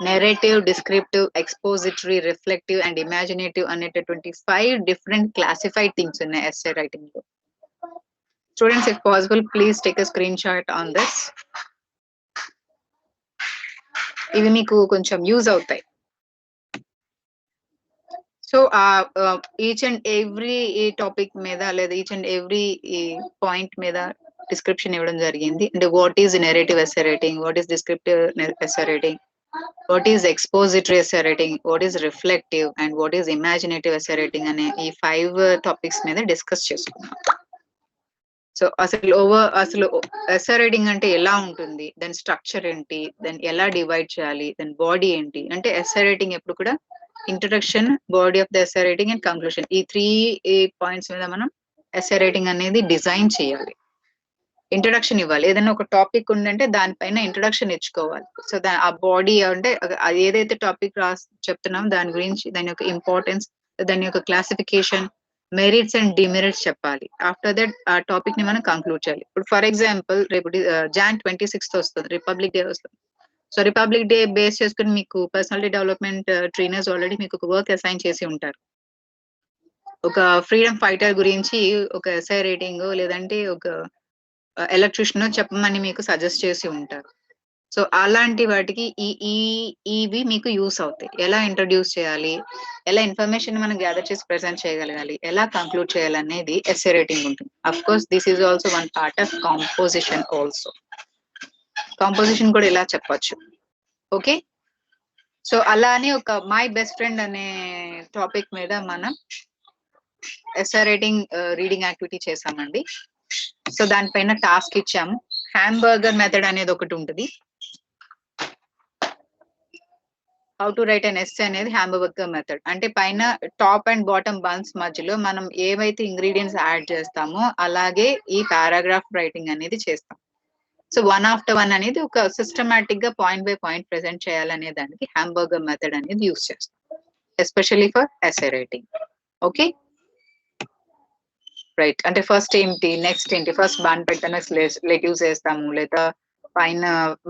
narrative, descriptive, expository, reflective and imaginative అనేటటువంటి 5 డిఫరెంట్ క్లాసిఫైడ్ థింగ్స్ ఉన్నాయి ఎస్సే రైటింగ్ లో. Students if possible please take a screen shot on this. ఇవి మీకు కొంచెం యూజ్ అవుతాయి. So each and every topic మీద లేదా ఈచ్ అండ్ ఎవ్రీ పాయింట్ మీద డిస్క్రిప్షన్ ఇవ్వడం జరిగింది. అంటే what is narrative essay writing, what is descriptive essay writing, what is expository essay writing, what is reflective and what is imaginative essay writing అనే ఈ 5 topics మీద discuss చేసుకున్నాం. So అసలు essay writing అంటే ఎలా ఉంటుంది, దాని స్ట్రక్చర్ ఏంటి, దాన్ని ఎలా డివైడ్ చేయాలి, దాని బాడీ ఏంటి. అంటే ఎస్సే రైటింగ్ ఎప్పుడు కూడా introduction, body of the essay writing and conclusion, ఈ 3 పాయింట్స్ మీద మనం ఎస్సే రైటింగ్ అనేది డిజైన్ చేయాలి. ఇంట్రడక్షన్ ఇవ్వాలి. ఏదైనా ఒక టాపిక్ ఉందంటే దానిపైన ఇంట్రడక్షన్ ఇచ్చుకోవాలి. సో ఆ బాడీ అంటే ఏదైతే టాపిక్ చెప్తున్నాం దాని గురించి, దాని యొక్క ఇంపార్టెన్స్, దాని యొక్క క్లాసిఫికేషన్, మెరిట్స్ అండ్ డిమెరిట్స్ చెప్పాలి. ఆఫ్టర్ దట్ ఆ టాపిక్ ని మనం కంక్లూడ్ చేయాలి. ఇప్పుడు ఫర్ ఎగ్జాంపుల్ రేపు Jan 26th వస్తుంది, రిపబ్లిక్ డే వస్తుంది. సో రిపబ్లిక్ డే బేస్ చేసుకుని మీకు పర్సనాలిటీ డెవలప్మెంట్ ట్రైనర్స్ ఆల్రెడీ మీకు ఒక వర్క్ అసైన్ చేసి ఉంటారు. ఒక ఫ్రీడమ్ ఫైటర్ గురించి ఒక ఎస్సే రైటింగ్ లేదంటే ఒక ఎలక్ట్రిషియన్ చెప్పమని మీకు సజెస్ట్ చేసి ఉంటారు. సో అలాంటి వాటికి ఇవి మీకు యూస్ అవుతాయి. ఎలా ఇంట్రడ్యూస్ చేయాలి, ఎలా ఇన్ఫర్మేషన్ మనం గ్యాదర్ చేసి ప్రెజెంట్ చేయగలగాలి, ఎలా కంక్లూడ్ చేయాలి అనేది ఎస్సే రైటింగ్ ఉంటుంది. Of course this is also one part of composition also. Composition కూడా ఇలా చెప్పొచ్చు. ఓకే, సో అలానే ఒక మై బెస్ట్ ఫ్రెండ్ అనే టాపిక్ మీద మనం ఎస్సే రైటింగ్ రీడింగ్ యాక్టివిటీ చేసామండి. సో దానిపైన టాస్క్ ఇచ్చాము. హ్యాంబర్గర్ మెథడ్ అనేది ఒకటి ఉంటుంది. How to write an essay అనేది హ్యాంబర్గర్ మెథడ్. అంటే పైన టాప్ అండ్ బాటమ్ బన్స్ మధ్యలో మనం ఏవైతే ఇంగ్రీడియంట్స్ యాడ్ చేస్తామో అలాగే ఈ పారాగ్రాఫ్ రైటింగ్ అనేది చేస్తాం. సో 1 after 1 అనేది ఒక సిస్టమాటిక్ గా పాయింట్ బై పాయింట్ ప్రెజెంట్ చేయాలనే దానికి హ్యాంబర్గర్ మెథడ్ అనేది యూజ్ చేస్తాం, especially for essay writing. Okay right. అంటే ఫస్ట్ ఏంటి, నెక్స్ట్ ఏంటి, ఫస్ట్ బాన్ పెట్టిన లెట్యూస్ వేస్తాము, లేదా పైన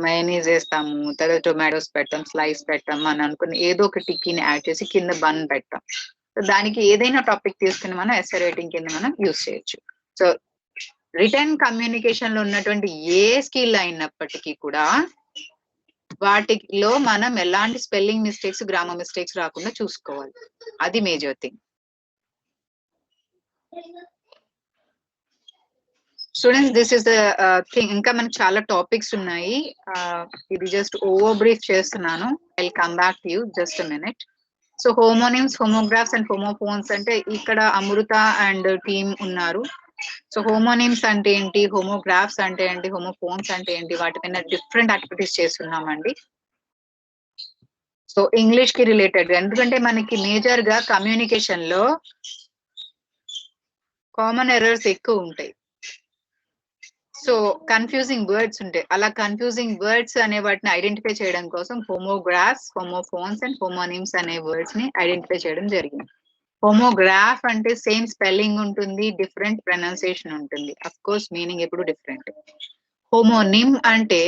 మయోనీస్ వేస్తాము, తర్వాత టొమాటోస్ పెట్టాం, స్లైస్ పెట్టాం అని అనుకుని ఏదో ఒక టిక్కీని యాడ్ చేసి కింద బన్ పెట్టాం. సో దానికి ఏదైనా టాపిక్ తీసుకుని మనం ఎస్ఏ రైటింగ్ కింద మనం యూస్ చేయొచ్చు. సో రిటర్న్ కమ్యూనికేషన్ లో ఉన్నటువంటి ఏ స్కిల్ అయినప్పటికీ కూడా వాటిలో మనం ఎలాంటి స్పెల్లింగ్ మిస్టేక్స్, గ్రామర్ మిస్టేక్స్ రాకుండా చూసుకోవాలి. అది major thing. Students, this is the thing. ఇంకా మనకు చాలా టాపిక్స్ ఉన్నాయి. ఇది జస్ట్ ఓవర్ బ్రీఫ్ చేస్తున్నాను. I will come back to you just a minute. So homonyms, homographs and homophones అంటే ఇక్కడ అమృత అండ్ టీమ్ ఉన్నారు. సో హోమోనిమ్స్ అంటే ఏంటి, హోమోగ్రాఫ్స్ అంటే ఏంటి, హోమోఫోన్స్ అంటే ఏంటి, వాటి మీద డిఫరెంట్ యాక్టివిటీస్ చేస్తున్నామండి. సో ఇంగ్లీష్ కి రిలేటెడ్, ఎందుకంటే మనకి మేజర్ గా కమ్యూనికేషన్ లో కామన్ ఎర్రర్స్ ఎక్కువ ఉంటాయి. సో కన్ఫ్యూజింగ్ వర్డ్స్ ఉంటాయి. అలా కన్ఫ్యూజింగ్ వర్డ్స్ అనే వాటిని ఐడెంటిఫై చేయడం కోసం హోమోగ్రాఫ్స్, హోమోఫోన్స్ అండ్ హోమోనిమ్స్ అనే వర్డ్స్ ని ఐడెంటిఫై చేయడం జరిగింది. హోమోగ్రాఫ్ అంటే సేమ్ స్పెల్లింగ్ ఉంటుంది, డిఫరెంట్ ప్రొనౌన్సియేషన్ ఉంటుంది. అఫ్ కోర్స్ మీనింగ్ ఎప్పుడు డిఫరెంట్. హోమోనిమ్ అంటే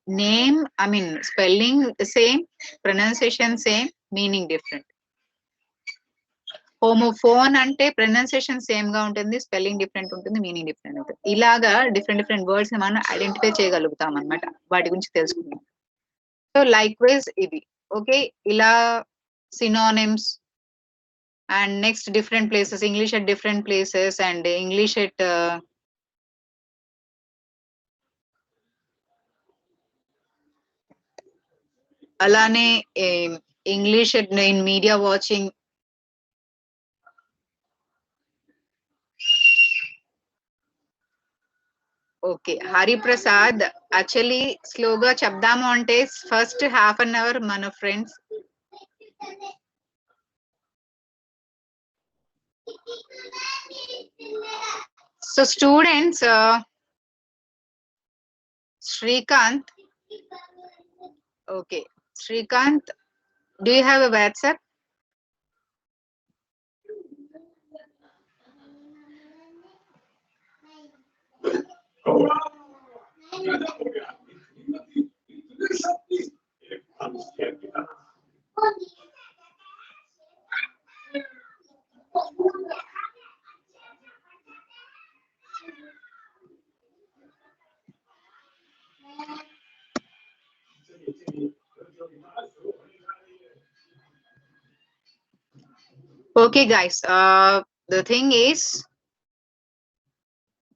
name, I mean spelling same, pronunciation same, meaning different. Homophone అంటే ప్రొనౌన్సియేషన్ సేమ్ గా ఉంటుంది, స్పెల్లింగ్ డిఫరెంట్ ఉంటుంది, మీనింగ్ డిఫరెంట్ ఉంటుంది. ఇలాగా డిఫరెంట్ వర్డ్స్ ని మనం ఐడెంటిఫై చేయగలుగుతాం అన్నమాట, వాటి గురించి తెలుసుకుందాం. సో లైక్ వైజ్ ఇది ఓకే. ఇలా synonyms and next different places, English at different places and English at alane English at in media watching. Okay, Hari Prasad, actually slow ga chepdamu ante first half an hour mana friends so students Shrikant, okay, Shrikant, do you have a WhatsApp? Okay guys, the thing is,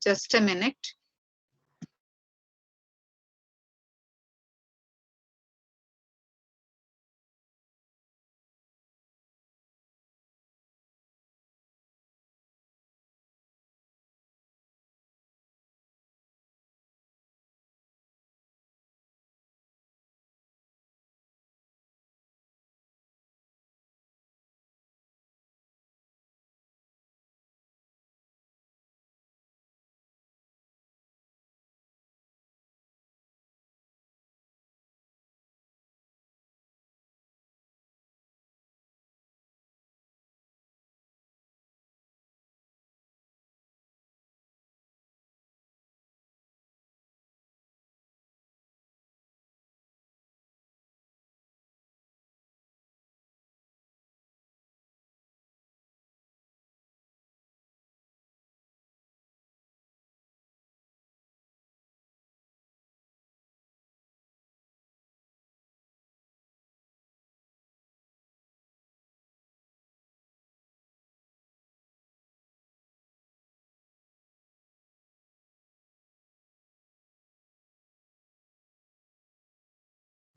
just a minute.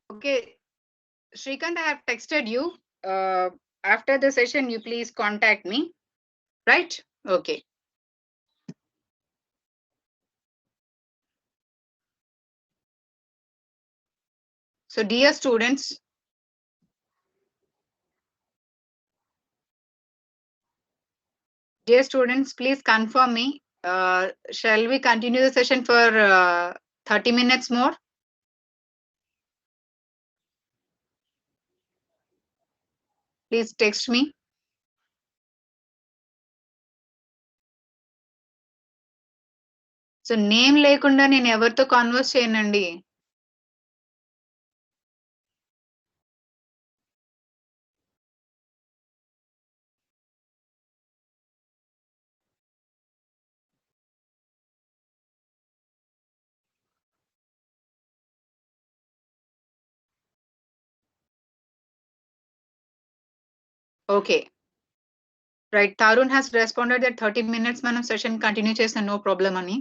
Okay, Shrikant, I have texted you. After the session, you please contact me. Right? Okay. So, dear students, please confirm me. Shall we continue the session for 30 minutes more? Please text me. So name లేకుండా నేను ఎవరితో converse చేయనండి. Okay, right. Tarun has responded that 30 minutes మనం session continue చేసిన no problem అని.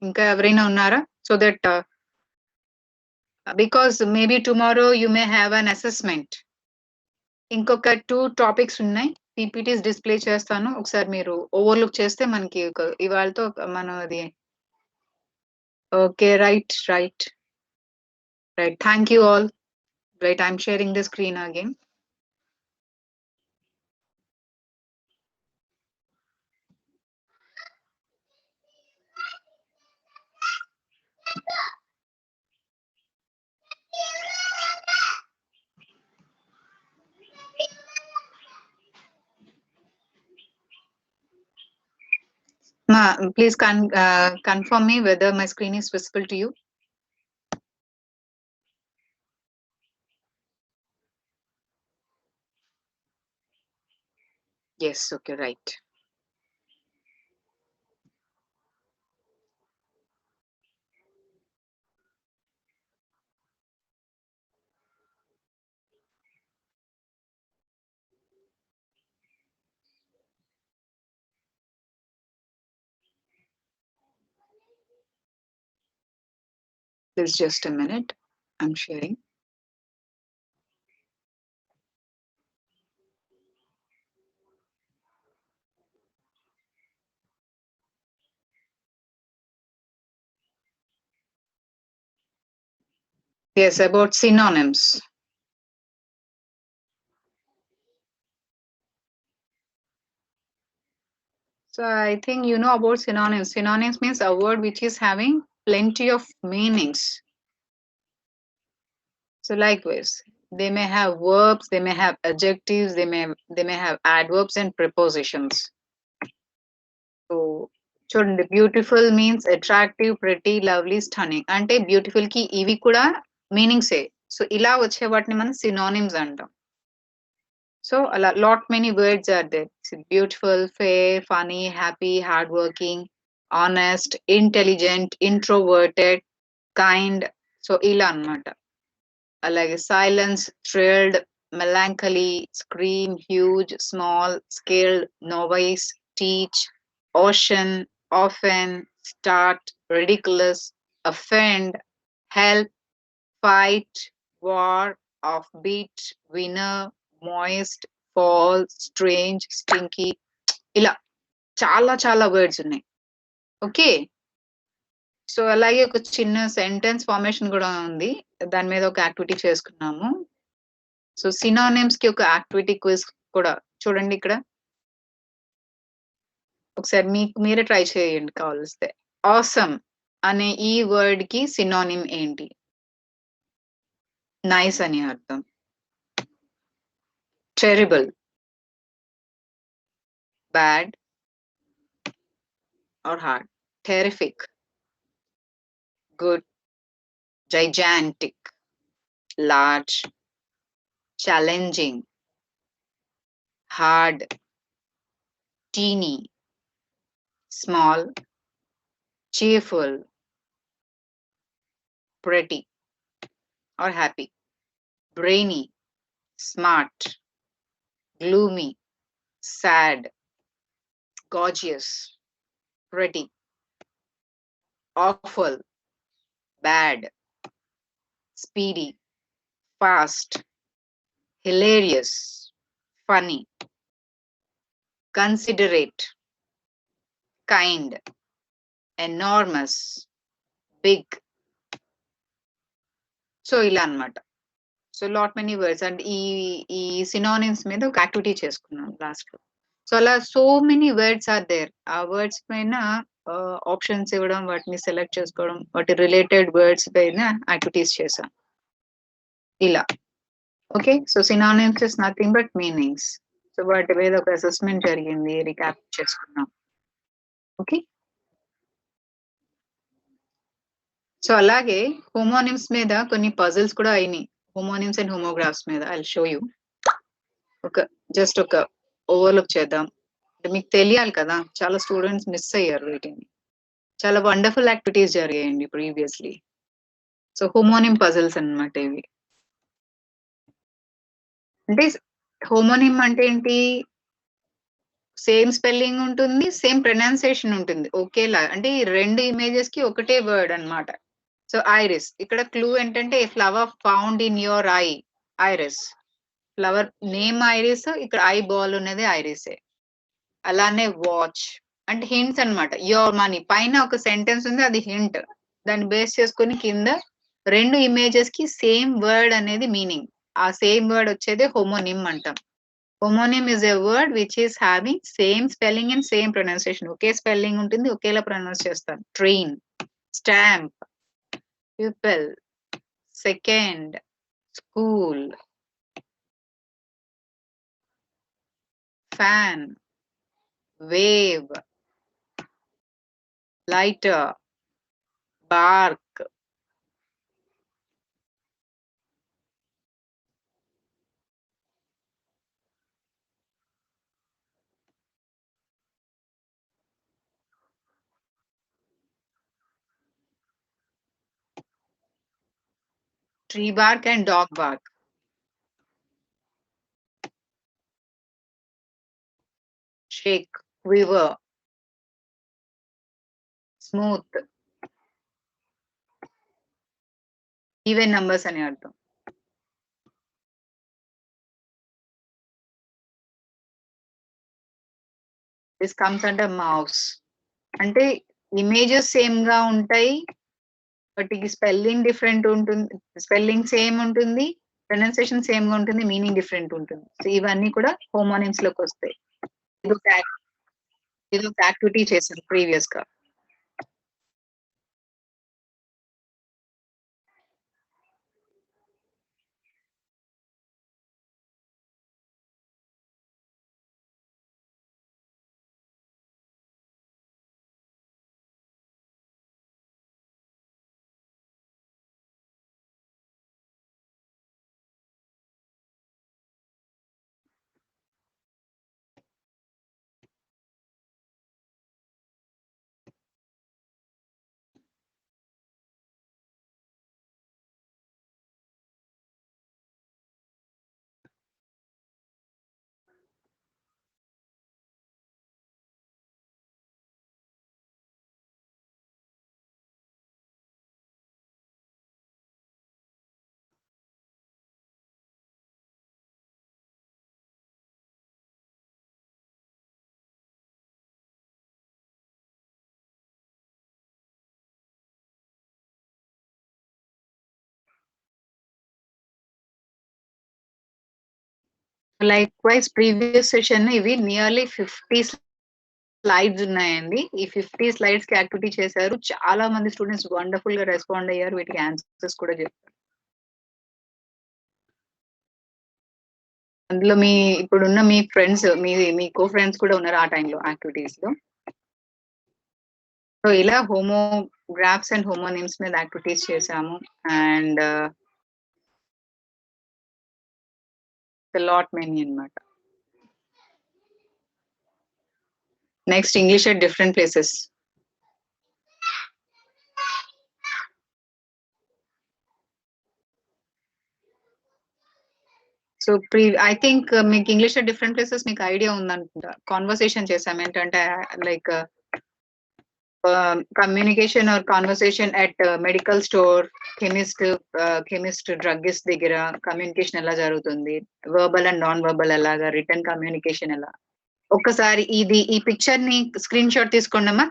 ఇంకా ఎవరైనా ఉన్నారా? So that because maybe tomorrow you may have an assessment. ఇంకొక 2 టాపిక్స్ ఉన్నాయి. పీపీటీస్ డిస్ప్లే చేస్తాను, ఒకసారి మీరు ఓవర్లుక్ చేస్తే మనకి ఇవాళతో మనం అది. Okay, right. Thank you all. Right, I'm sharing the screen again. Please confirm me whether my screen is visible to you. Yes, okay, right. There's just a minute. I'm sharing. Yes, about synonyms. So I think you know about synonyms. Synonyms means a word which is having plenty of meanings. So likewise, they may have verbs, they may have adjectives, they may have adverbs and prepositions. So చూడండి, beautiful means attractive, pretty, lovely, stunning. అంటే beautiful కి ఇవి కూడా మీనింగ్సే. So ఇలా వచ్చే వాటిని మనం synonyms అంటాం. సో అలా lot many words are there. Beautiful, fair, funny, happy, hard working, honest, intelligent, introverted, kind. So ఇలా అన్నమాట. అలాగే silence, thrilled, melancholy, scream, huge, small, scaled, novice, teach, ocean, often, start, ridiculous, offend, help, fight, war, offbeat, winner, moist, fall, strange, stinky. ఇలా చాలా words ఉన్నాయి. Okay, so అలాగే ఒక చిన్న sentence formation కూడా ఉంది, దాని మీద ఒక యాక్టివిటీ చేసుకున్నాము. సో సినానిమ్స్ కి ఒక యాక్టివిటీ క్విజ్ కూడా చూడండి ఇక్కడ. ఒకసారి మీకు మీరే ట్రై చేయండి కావలిస్తే. ఆసమ్ అనే ఈ వర్డ్ కి సినానిమ్ ఏంటి? నైస్ అని అర్థం. Terrible, bad or hard. Terrific, good. Gigantic, large. Challenging, hard. Teeny, small. Cheerful, pretty or happy. Brainy, smart. Gloomy, sad. Gorgeous, pretty. Awful, bad. Speedy, fast. Hilarious, funny. Considerate, kind. Enormous, big. So ఇలా అన్నమాట. So lot many words and ఈ synonyms మీద ఒక యాక్టివిటీ చేసుకున్నాం last లో. So అలా so many words are there. ఆ వర్డ్స్ పైన ఆప్షన్స్ ఇవ్వడం, వాటిని సెలెక్ట్ చేసుకోవడం, వాటి రిలేటెడ్ వర్డ్స్ పైన యాక్టివిటీస్ చేసాం ఇలా. Okay, so synonyms is nothing but meanings. So వాటి మీద ఒక అసెస్మెంట్ జరిగింది, రికాప్ చేసుకున్నాం. ఓకే, సో అలాగే హోమోనిమ్స్ మీద కొన్ని పజిల్స్ కూడా అయినాయి. హోమోనిమ్స్ అండ్ హోమోగ్రాఫ్స్ మీద ఐ షో యూ. జస్ట్ ఒక ఓవర్లుక్ చేద్దాం. మీకు తెలియాలి కదా, చాలా స్టూడెంట్స్ మిస్ అయ్యారు వీటిని. చాలా వండర్ఫుల్ యాక్టివిటీస్ జరిగాయండి ప్రీవియస్లీ. సో హోమోనిమ్ పజిల్స్ అన్నమాట ఇవి. అంటే హోమోనిమ్ అంటే ఏంటి? సేమ్ స్పెల్లింగ్ ఉంటుంది, సేమ్ ప్రొనౌన్సియేషన్ ఉంటుంది ఒకేలా. అంటే ఈ రెండు ఇమేజెస్ కి ఒకటే వర్డ్ అన్నమాట. సో ఐరిస్, ఇక్కడ క్లూ ఏంటంటే flower found in your I, iris. Flower name iris, ఇక్కడ ఐ బాల్ ఉన్నది ఐరిసే. అలానే వాచ్ అంటే హింట్స్ అన్నమాట. యువర్ మనీ పైన ఒక సెంటెన్స్ ఉంది, అది హింట్. దాన్ని బేస్ చేసుకొని కింద రెండు ఇమేజెస్ కి సేమ్ వర్డ్ అనేది మీనింగ్. ఆ సేమ్ వర్డ్ వచ్చేది హోమోనిమ్ అంటాం. Homonym is a word which is having same spelling and same pronunciation. Okay spelling ఉంటుంది, ఒకేలా ప్రొనౌన్స్ చేస్తాం. Train, stamp, pupil, second, school, fan, wave, lighter, bark. Tree bark and dog bark. Shake, quiver, smooth. Even numbers అని అర్థం. This comes under mouse. అంటే images same గా ఉంటాయి, but ఈ spelling different ఉంటుంది. స్పెల్లింగ్ సేమ్ ఉంటుంది, pronunciation same గా ఉంటుంది, మీనింగ్ డిఫరెంట్ ఉంటుంది. సో ఇవన్నీ కూడా హోమోనిమ్స్ లోకి వస్తాయి. ఇది ఒక యాక్టివిటీ చేశారు ప్రీవియస్ గా. Likewise, previous session ఇవి నియర్లీ 50 స్లైడ్స్ ఉన్నాయండి. ఈ 50 స్లైడ్స్ కి యాక్టివిటీ చేశారు. చాలా మంది స్టూడెంట్స్ వండర్ఫుల్ గా రెస్పాండ్ అయ్యారు. వీటికి ఆన్సర్స్ కూడా చెప్పారు. అందులో ఇప్పుడున్న మీ ఫ్రెండ్స్, మీ కో ఫ్రెండ్స్ కూడా ఉన్నారు ఆ టైంలో యాక్టివిటీస్ లో. సో ఇలా హోమోగ్రాఫ్స్ అండ్ హోమోనిమ్స్ మీద యాక్టివిటీస్ చేశాము. అండ్ లాట్ మెనీ అన్నమాట. Next English at different places. So I think మీకు ఇంగ్లీష్ at different places మీకు ఐడియా ఉందనుకుంటా. కాన్వర్సేషన్ చేసాం ఏంటంటే like communication or conversation at medical store, chemist druggist దగ్గర communication ఎలా జరుగుతుంది, వర్బల్ అండ్ నాన్ వర్బల్ ఎలాగా, return communication ఎలా. ఒక్కసారి ఈ పిక్చర్ ని స్క్రీన్ షాట్ తీసుకోండమ్మా.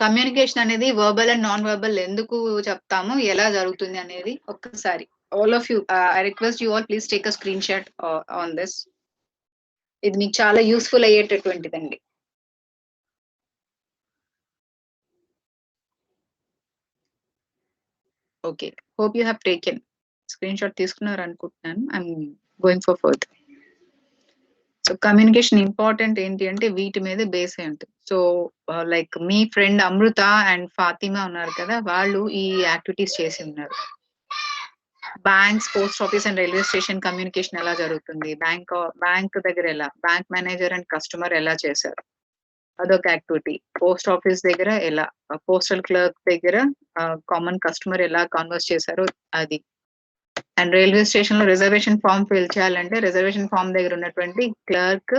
కమ్యూనికేషన్ అనేది వర్బల్ అండ్ నాన్ వర్బల్ ఎందుకు చెప్తాము, ఎలా జరుగుతుంది అనేది ఒక్కసారి all of you I request you all please take a screen shot on this. ఇది మీకు చాలా యూస్ఫుల్ అయ్యేటటువంటిదండి. Okay, hope you have taken screen shot తీసుకున్నారు అనుకుంటున్నాను. I'm going for further. So communication important ఏంటి అంటే వీటి మీద బేస్ అయి ఉంటుంది. సో లైక్ మీ ఫ్రెండ్ అమృత అండ్ ఫాతిమా ఉన్నారు కదా, వాళ్ళు ఈ యాక్టివిటీస్ చేసి ఉన్నారు. Banks, post office and railway station communication ఎలా జరుగుతుంది, బ్యాంక్ దగ్గర ఎలా, బ్యాంక్ మేనేజర్ అండ్ కస్టమర్ ఎలా చేశారు, అదొక యాక్టివిటీ. పోస్ట్ ఆఫీస్ దగ్గర ఎలా, పోస్టల్ క్లర్క్ దగ్గర కామన్ కస్టమర్ ఎలా కాన్వర్స్ చేశారు అది. అండ్ రైల్వే స్టేషన్ లో రిజర్వేషన్ ఫామ్ ఫిల్ చేయాలంటే రిజర్వేషన్ ఫామ్ దగ్గర ఉన్నటువంటి క్లర్క్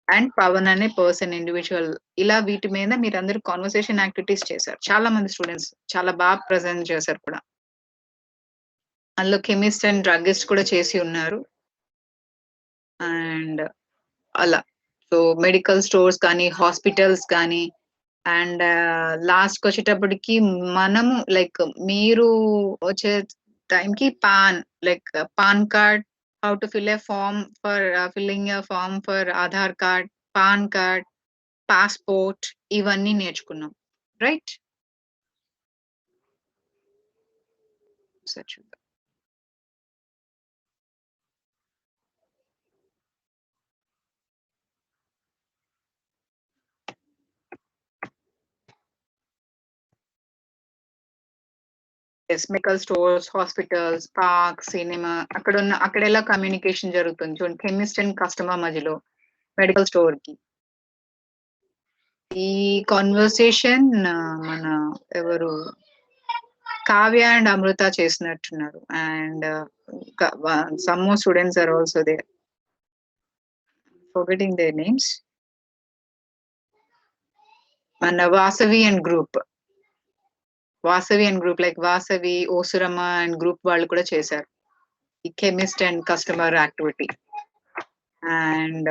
అండ్ పవన్ అనే పర్సన్ ఇండివిజువల్, ఇలా వీటి మీద మీరు అందరూ కాన్వర్సేషన్ యాక్టివిటీస్ చేశారు. చాలా మంది స్టూడెంట్స్ చాలా బాగా ప్రజెంట్ చేశారు కూడా. అందులో కెమిస్ట్ అండ్ డ్రగ్గిస్ట్ కూడా చేసి ఉన్నారు. అండ్ అలా సో మెడికల్ స్టోర్స్ కానీ, హాస్పిటల్స్ కానీ, అండ్ లాస్ట్ వచ్చేటప్పటికి మనము లైక్ మీరు వచ్చే టైంకి pan card, how to fill a form for filling a form for Aadhaar card, PAN card, passport, ఇవన్నీ నేర్చుకున్నాం, right? Medical stores, hospitals, park, cinema, అక్కడ ఎలా కమ్యూనికేషన్ జరుగుతుంది చూడండి. కెమిస్ట్ అండ్ కస్టమర్ మధ్యలో మెడికల్ స్టోర్ కి ఈ కాన్వర్సేషన్ మన ఎవరు కావ్య అండ్ అమృత చేసినట్టున్నారు. And some more students are also there, forgetting their names. మన Vasavi and group like Vasavi, Osuramma and group వాళ్ళు కూడా చేశారు ఈ chemist and customer activity. And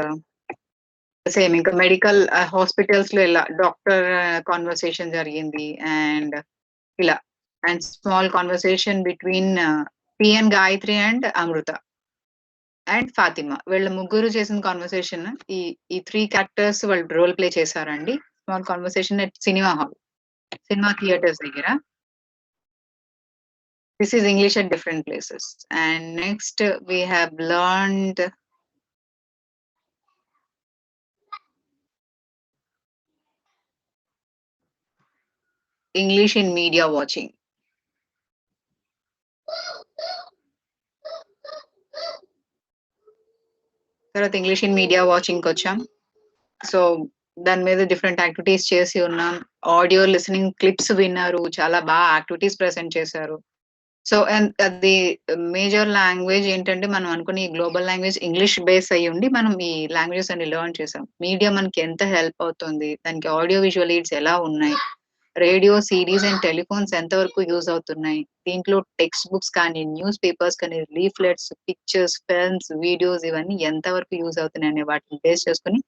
same ఇంకా మెడికల్ హాస్పిటల్స్ లో ఇలా డాక్టర్ కాన్వర్సేషన్ జరిగింది. అండ్ ఇలా and small conversation between PN Gayathri and Amrutha and Fatima, వీళ్ళ ముగ్గురు చేసిన కాన్వర్సేషన్. ఈ 3 క్యారెక్టర్స్ వాళ్ళు రోల్ ప్లే చేశారండి. Small conversation at cinema hall, cinema theatres దగ్గర. This is English at different places. And next we have learned English in media watching. తర్వాత English in media watching వచ్చాం. So దాని మీద different activities చేసి ఉన్నాం. Audio listening clips విన్నారు, చాలా బాగా యాక్టివిటీస్ ప్రెసెంట్ చేశారు. సో అండ్ అది మేజర్ లాంగ్వేజ్ ఏంటంటే మనం అనుకుని గ్లోబల్ లాంగ్వేజ్ ఇంగ్లీష్ బేస్ అయ్యి ఉండి మనం ఈ లాంగ్వేజెస్ అన్ని లెర్న్ చేసాం. మీడియా మనకి ఎంత హెల్ప్ అవుతుంది, దానికి ఆడియో విజువల్ ఎయిడ్స్ ఎలా ఉన్నాయి, రేడియో, సిరీస్ అండ్ టెలిఫోన్స్ ఎంతవరకు యూజ్ అవుతున్నాయి, దీంట్లో టెక్స్ట్ బుక్స్ కానీ, న్యూస్ పేపర్స్ కానీ, లీఫ్లెట్స్, పిక్చర్స్, ఫిల్మ్స్, వీడియోస్ ఇవన్నీ ఎంతవరకు యూజ్ అవుతున్నాయి అనే వాటిని బేస్ చేసుకుని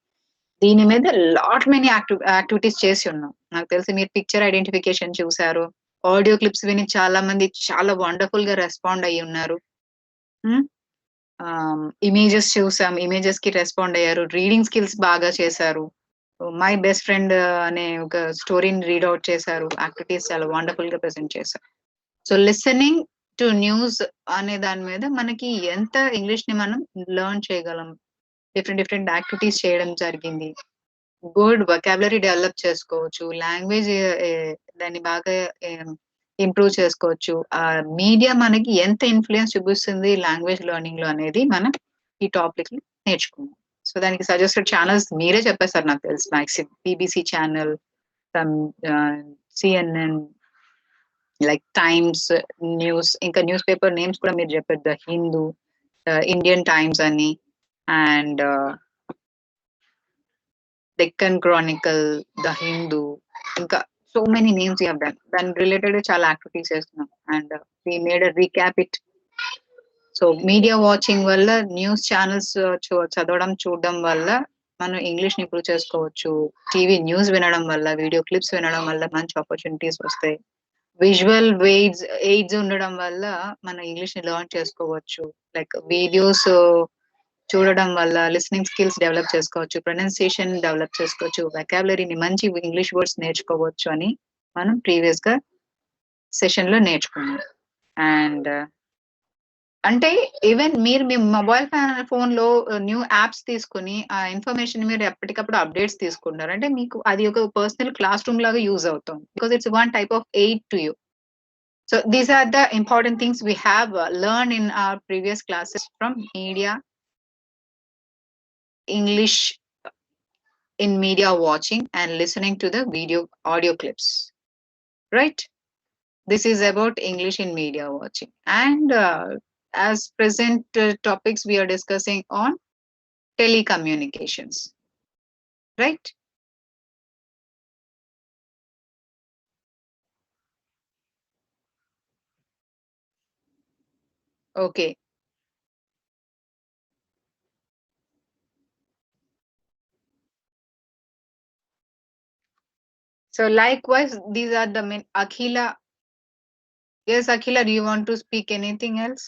దీని మీద లాట్ మెనీ యాక్టివిటీస్ చేసి ఉన్నాం. నాకు తెలిసి మీరు పిక్చర్ ఐడెంటిఫికేషన్ చూసారు, ఆడియో క్లిప్స్ విని చాలా మంది చాలా వండర్ఫుల్ గా రెస్పాండ్ అయ్యి ఉన్నారు. ఇమేజెస్ చూసాం, ఇమేజెస్ కి రెస్పాండ్ అయ్యారు, రీడింగ్ స్కిల్స్ బాగా చేశారు. మై బెస్ట్ ఫ్రెండ్ అనే ఒక స్టోరీని రీడ్ అవుట్ చేశారు. యాక్టివిటీస్ చాలా వండర్ఫుల్ గా ప్రెసెంట్ చేశారు. సో లిసనింగ్ టు న్యూస్ అనే దాని మీద మనకి ఎంత ఇంగ్లీష్ ని మనం లెర్న్ చేయగలం, డిఫరెంట్ యాక్టివిటీస్ చేయడం జరిగింది. గుడ్ వొకాబులరీ డెవలప్ చేసుకోవచ్చు, లాంగ్వేజ్ దాన్ని బాగా ఇంప్రూవ్ చేసుకోవచ్చు. ఆ మీడియా మనకి ఎంత ఇన్ఫ్లుయెన్స్ చూపిస్తుంది లాంగ్వేజ్ లెర్నింగ్ లో అనేది మనం ఈ టాపిక్ నేర్చుకున్నాం. సో దానికి సజెస్టెడ్ ఛానల్స్ మీరే చెప్పేశారు నాకు తెలుసు. Maximum BBC channel, CNN, like times news, ఇంకా న్యూస్ పేపర్ నేమ్స్ కూడా మీరు చెప్పారు, ద హిందూ, ఇండియన్ టైమ్స్ అని, and Deccan chronicle, the Hindu, ఇంకా so many names you have done. దాని రిలేటెడ్ చాలా యాక్టివిటీస్ చేస్తున్నాం. And we made a recap it. So media watching వల్ల, న్యూస్ ఛానల్స్ చదవడం చూడడం వల్ల మనం ఇంగ్లీష్ ని ఇంప్రూవ్ చేసుకోవచ్చు. టీవీ న్యూస్ వినడం వల్ల, వీడియో క్లిప్స్ వినడం వల్ల మంచి ఆపర్చునిటీస్ వస్తాయి. విజువల్ ఎయిడ్స్ ఉండడం వల్ల మనం ఇంగ్లీష్ ని లెర్న్ చేసుకోవచ్చు. లైక్ వీడియోస్ చూడడం వల్ల లిసనింగ్ స్కిల్స్ డెవలప్ చేసుకోవచ్చు, ప్రొనౌన్సియేషన్ డెవలప్ చేసుకోవచ్చు, వొకాబులరీని మంచి ఇంగ్లీష్ వర్డ్స్ నేర్చుకోవచ్చు అని మనం ప్రీవియస్ గా సెషన్ లో నేర్చుకున్నాం. అండ్ అంటే ఈవెన్ మీరు మీ మొబైల్ ఫోన్ లో న్యూ యాప్స్ తీసుకుని ఆ ఇన్ఫర్మేషన్ మీరు ఎప్పటికప్పుడు అప్డేట్స్ తీసుకుంటారు అంటే మీకు అది ఒక పర్సనల్ క్లాస్ రూమ్ లాగా యూజ్ అవుతుంది because it's one type of aid to you. So these are the important things we have learned in our previous classes from media, English in media watching and listening to the audio clips, right? This is about English in media watching. And as present topics we are discussing on telecommunications, right? Okay. So likewise, these are the main. Akhila. Yes, Akhila, do you want to speak anything else?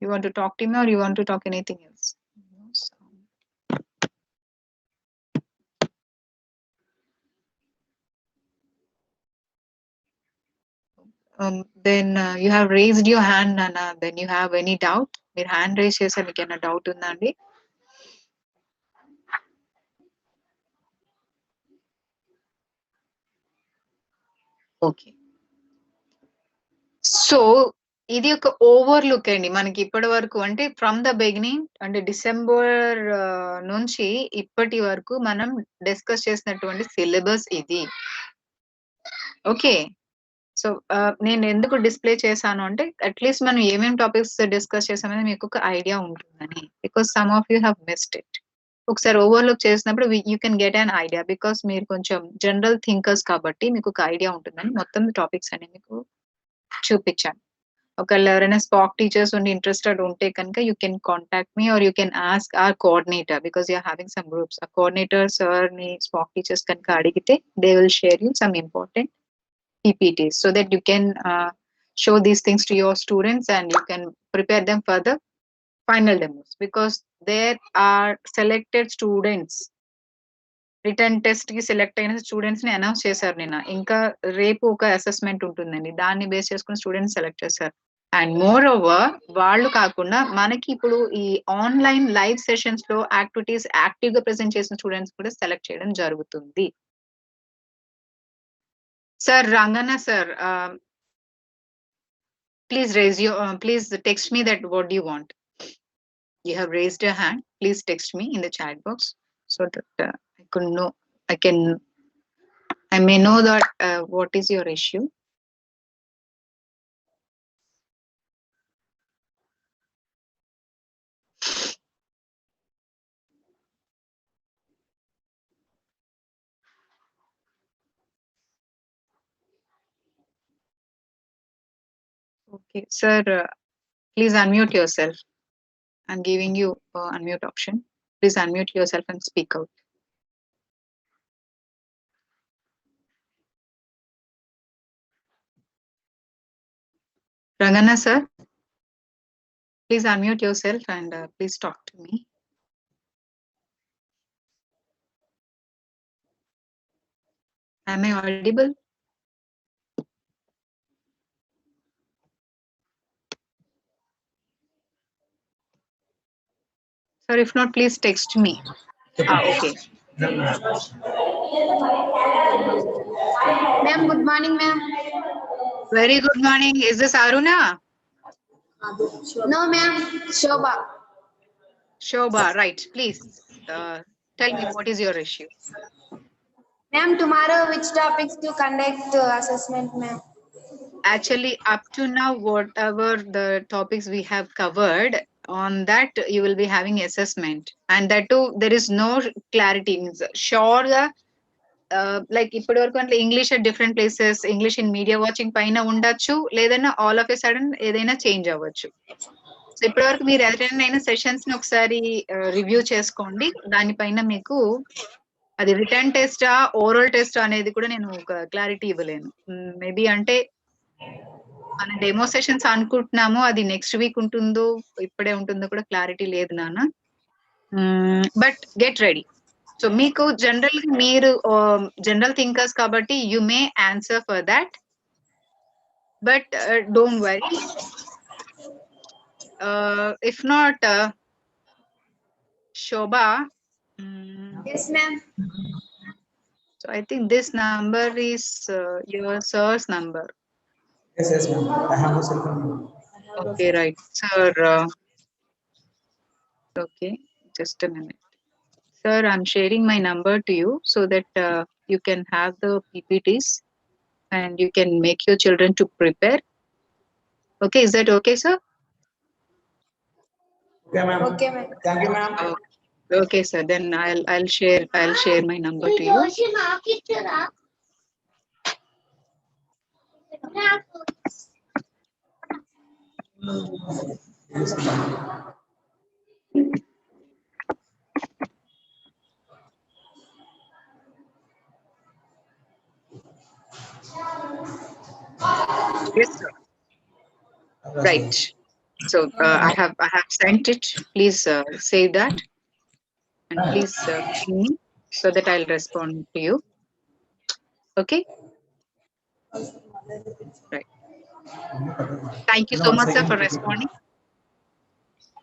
You want to talk to me or you want to talk anything else? No sound. Then you have raised your hand, Nana. Then you have any doubt? Your hand raise చేసా మీకు ఏమైనా doubt ఉందా అండి? Okay. So ఇది ఒక overlook అండి మనకి ఇప్పటి వరకు అంటే ఫ్రమ్ ద బిగినింగ్ అంటే డిసెంబర్ నుంచి ఇప్పటి వరకు మనం డిస్కస్ చేసినటువంటి సిలబస్ ఇది. ఓకే. సో నేను ఎందుకు డిస్ప్లే చేశాను అంటే అట్లీస్ట్ మనం ఏమేమి టాపిక్స్ డిస్కస్ చేసామనేది మీకు ఒక ఐడియా ఉంటుందని because some of you have missed it. ఒకసారి ఓవర్లుక్ చేసినప్పుడు you can get an idea because మీరు కొంచెం జనరల్ థింకర్స్ కాబట్టి మీకు ఒక ఐడియా ఉంటుందని మొత్తం టాపిక్స్ అన్ని మీకు చూపించాను. ఒకవేళ ఎవరైనా స్పాక్ టీచర్స్ ఉండి ఇంట్రెస్టెడ్ ఉంటే కనుక you can contact me or you can ask our coordinator because you're having some groups. ఆ కోఆర్డినేటర్ సార్ ని స్పాక్ టీచర్స్ కనుక అడిగితే they will share you some important PPTs so that you can show these things to your students and you can prepare them for the final demos because there are selected students. Return test కి select అయిన students ని announce చేశారు నిన్న. ఇంకా రేపు ఒక assessment ఉంటుందండి, దాన్ని బేస్ చేసుకుని స్టూడెంట్స్ సెలెక్ట్ చేశారు. అండ్ మోర్ ఓవర్ వాళ్ళు కాకుండా మనకి ఇప్పుడు ఈ ఆన్లైన్ లైవ్ సెషన్స్ లో యాక్టివిటీస్ యాక్టివ్ గా ప్రెజెంట్ చేసిన స్టూడెంట్స్ కూడా సెలెక్ట్ చేయడం జరుగుతుంది. Sir Rangana sir, please please text me that what do you want. You have raised your hand. Please text me in the chat box so that I could know. I may know that what is your issue. Okay, sir, please unmute yourself. I'm giving you unmute option. Please unmute yourself and speak out. Rangana sir, please unmute yourself and please talk to me. Am I audible? Sir, if not, please text me. Okay. Ma'am, good morning, ma'am. Very good morning. Is this Aruna? No, ma'am. Shobha. Shobha, right. Please tell me what is your issue. Ma'am, tomorrow which topics to conduct assessment, ma'am? Actually, up to now, whatever the topics we have covered, on that you will be having assessment. And that too, there is no clarity. Sure, like ఇప్పటి వరకు అంటే English at different places, English in media watching పైన ఉండొచ్చు, లేదన్నా all of a sudden ఏదైనా change అవ్వచ్చు. So ఇప్పటి వరకు మీరు ఎవరైనా సెషన్స్ ని ఒకసారి రివ్యూ చేసుకోండి. దానిపైన మీకు అది రిటర్న్ టెస్టా ఓరల్ టెస్ట్ అనేది కూడా నేను ఒక క్లారిటీ ఇవ్వలేను. మేబీ అంటే మన డెమో సెషన్స్ అనుకుంటున్నాము, అది నెక్స్ట్ వీక్ ఉంటుందో ఇప్పుడే ఉంటుందో కూడా క్లారిటీ లేదు నాన్న. But get ready. సో మీకు జనరల్ మీరు జనరల్ థింకర్స్ కాబట్టి you may answer for that, but don't worry. If not, Shobha. Yes, ma'am. So I think this number is your sir's number. Yes, ma'am. I have a cell phone. Okay, right, sir. Okay, just a minute. Sir, I'm sharing my number to you so that you can have the PPTs and you can make your children to prepare. Okay, is that okay, sir? Okay, ma'am. Okay, ma'am. Thank you, ma'am. Okay, sir. Then I'll share my number to you. Yes, ma'am. Yes, sir. Right. So I have sent it. Please save that and please ping me so that I'll respond to you. Okay. Right. Thank you so much, sir, for responding.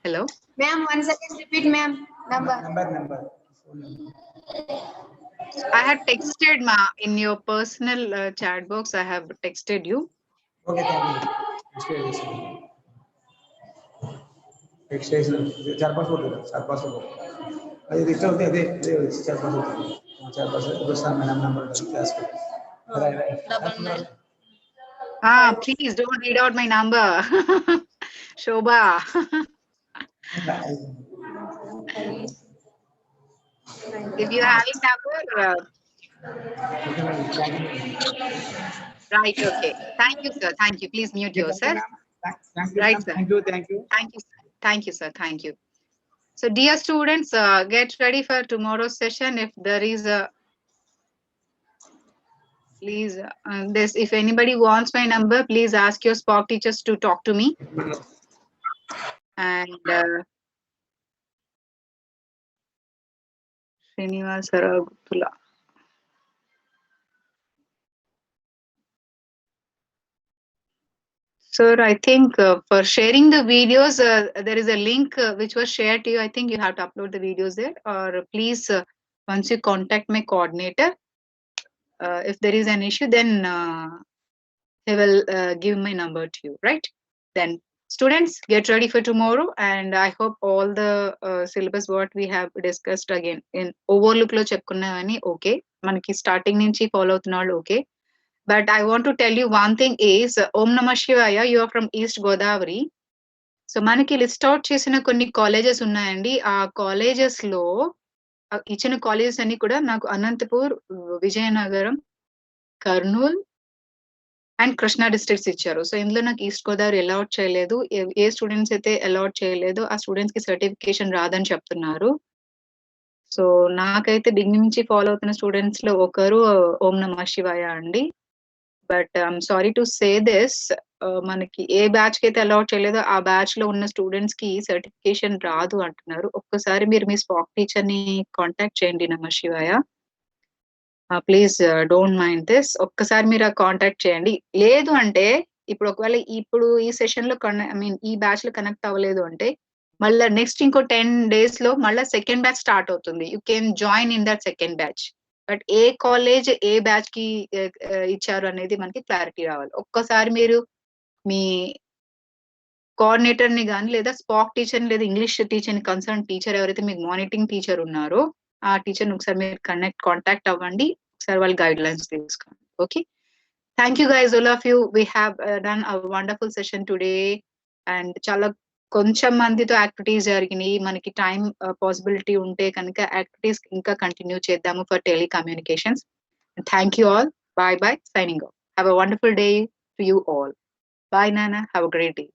Hello. Ma'am, once again repeat, ma'am. Number. Number. I had texted in your personal chat box. I have texted you. Okay, thank you. Extension. 4-5 होते 4-5 होते अरे rickshaw होते हैं 4-5 होते हैं 4-5 दूसरा मेरा number class पे Please don't read out my number. Shobha. If you have a number, right, okay. Thank you, sir. Thank you. Please mute yourself. Thank you, Right, sir. Thank you. Thank you, sir. Thank you, sir. Thank you. So, dear students, get ready for tomorrow's session. If there is a, please, if anybody wants my number, please ask your SPOC teachers to talk to me. And Srinivasara Gupula. Sir, I think for sharing the videos, there is a link which was shared to you. I think you have to upload the videos there, or please, once you contact my coordinator, if there is an issue, then he will give my number to you, right? Then students, get ready for tomorrow, and I hope all the syllabus what we have discussed again in overlook lo chepkunnavani okay, manaki starting nunchi follow avutunnadu okay. But I want to tell you one thing is, Om Namah Shivaya, you are from East Godavari. So మనకి list out చేసిన కొన్ని colleges ఉన్నాయండి. ఆ colleges లో ఇచ్చిన colleges అన్ని కూడా నాకు అనంతపూర్, విజయనగరం, కర్నూల్ అండ్ కృష్ణా డిస్ట్రిక్ట్స్ ఇచ్చారు. సో ఇందులో నాకు ఈస్ట్ గోదావరి అలౌట్ చేయలేదు. ఏ స్టూడెంట్స్ అయితే అలౌట్ చేయలేదు ఆ స్టూడెంట్స్ కి సర్టిఫికేషన్ రాదని చెప్తున్నారు. సో నాకైతే బిగినింగ్ నుంచి ఫాలో అవుతున్న స్టూడెంట్స్ లో ఒకరు ఓం నమః శివాయ అండి. But I'm sorry to say this, మనకి ఏ బ్యాచ్ కి అయితే అలౌట్ చేయలేదో ఆ బ్యాచ్ లో ఉన్న స్టూడెంట్స్ కి సర్టిఫికేషన్ రాదు అంటున్నారు. ఒక్కసారి మీరు మీ స్పాక్ టీచర్ ని కాంటాక్ట్ చేయండి. నమః శివాయ, ప్లీజ్ డోంట్ మైండ్ దిస్. ఒక్కసారి మీరు కాంటాక్ట్ చేయండి. లేదు అంటే ఇప్పుడు ఒకవేళ ఇప్పుడు ఈ సెషన్ లో ఈ బ్యాచ్ లో కనెక్ట్ అవ్వలేదు అంటే మళ్ళీ నెక్స్ట్ ఇంకో 10 days లో మళ్ళీ సెకండ్ బ్యాచ్ స్టార్ట్ అవుతుంది. You can join in that second batch. But A college A batch కి ఇచ్చారు అనేది మనకి క్లారిటీ రావాలి. ఒక్కసారి మీరు మీ కోఆర్డినేటర్ ని కానీ లేదా స్పాక్ టీచర్ ని లేదా ఇంగ్లీష్ టీచర్ ని కన్సర్న్ టీచర్ ఎవరైతే మీకు మానిటరింగ్ టీచర్ ఉన్నారో ఆ టీచర్ ని ఒకసారి మీరు కాంటాక్ట్ అవ్వండి. ఒకసారి వాళ్ళ గైడ్ లైన్స్ తీసుకోండి. Okay, thank you guys, all of you. We have done a wonderful session today. And చాలా కొంచెం మందితో యాక్టివిటీస్ జరిగినాయి. మనకి టైం పాసిబిలిటీ ఉంటే కనుక యాక్టివిటీస్ ఇంకా కంటిన్యూ చేద్దాము for telecommunications. Thank you all. Bye bye. Signing off. Have a wonderful day to you all. Bye, Nana. Have a great day.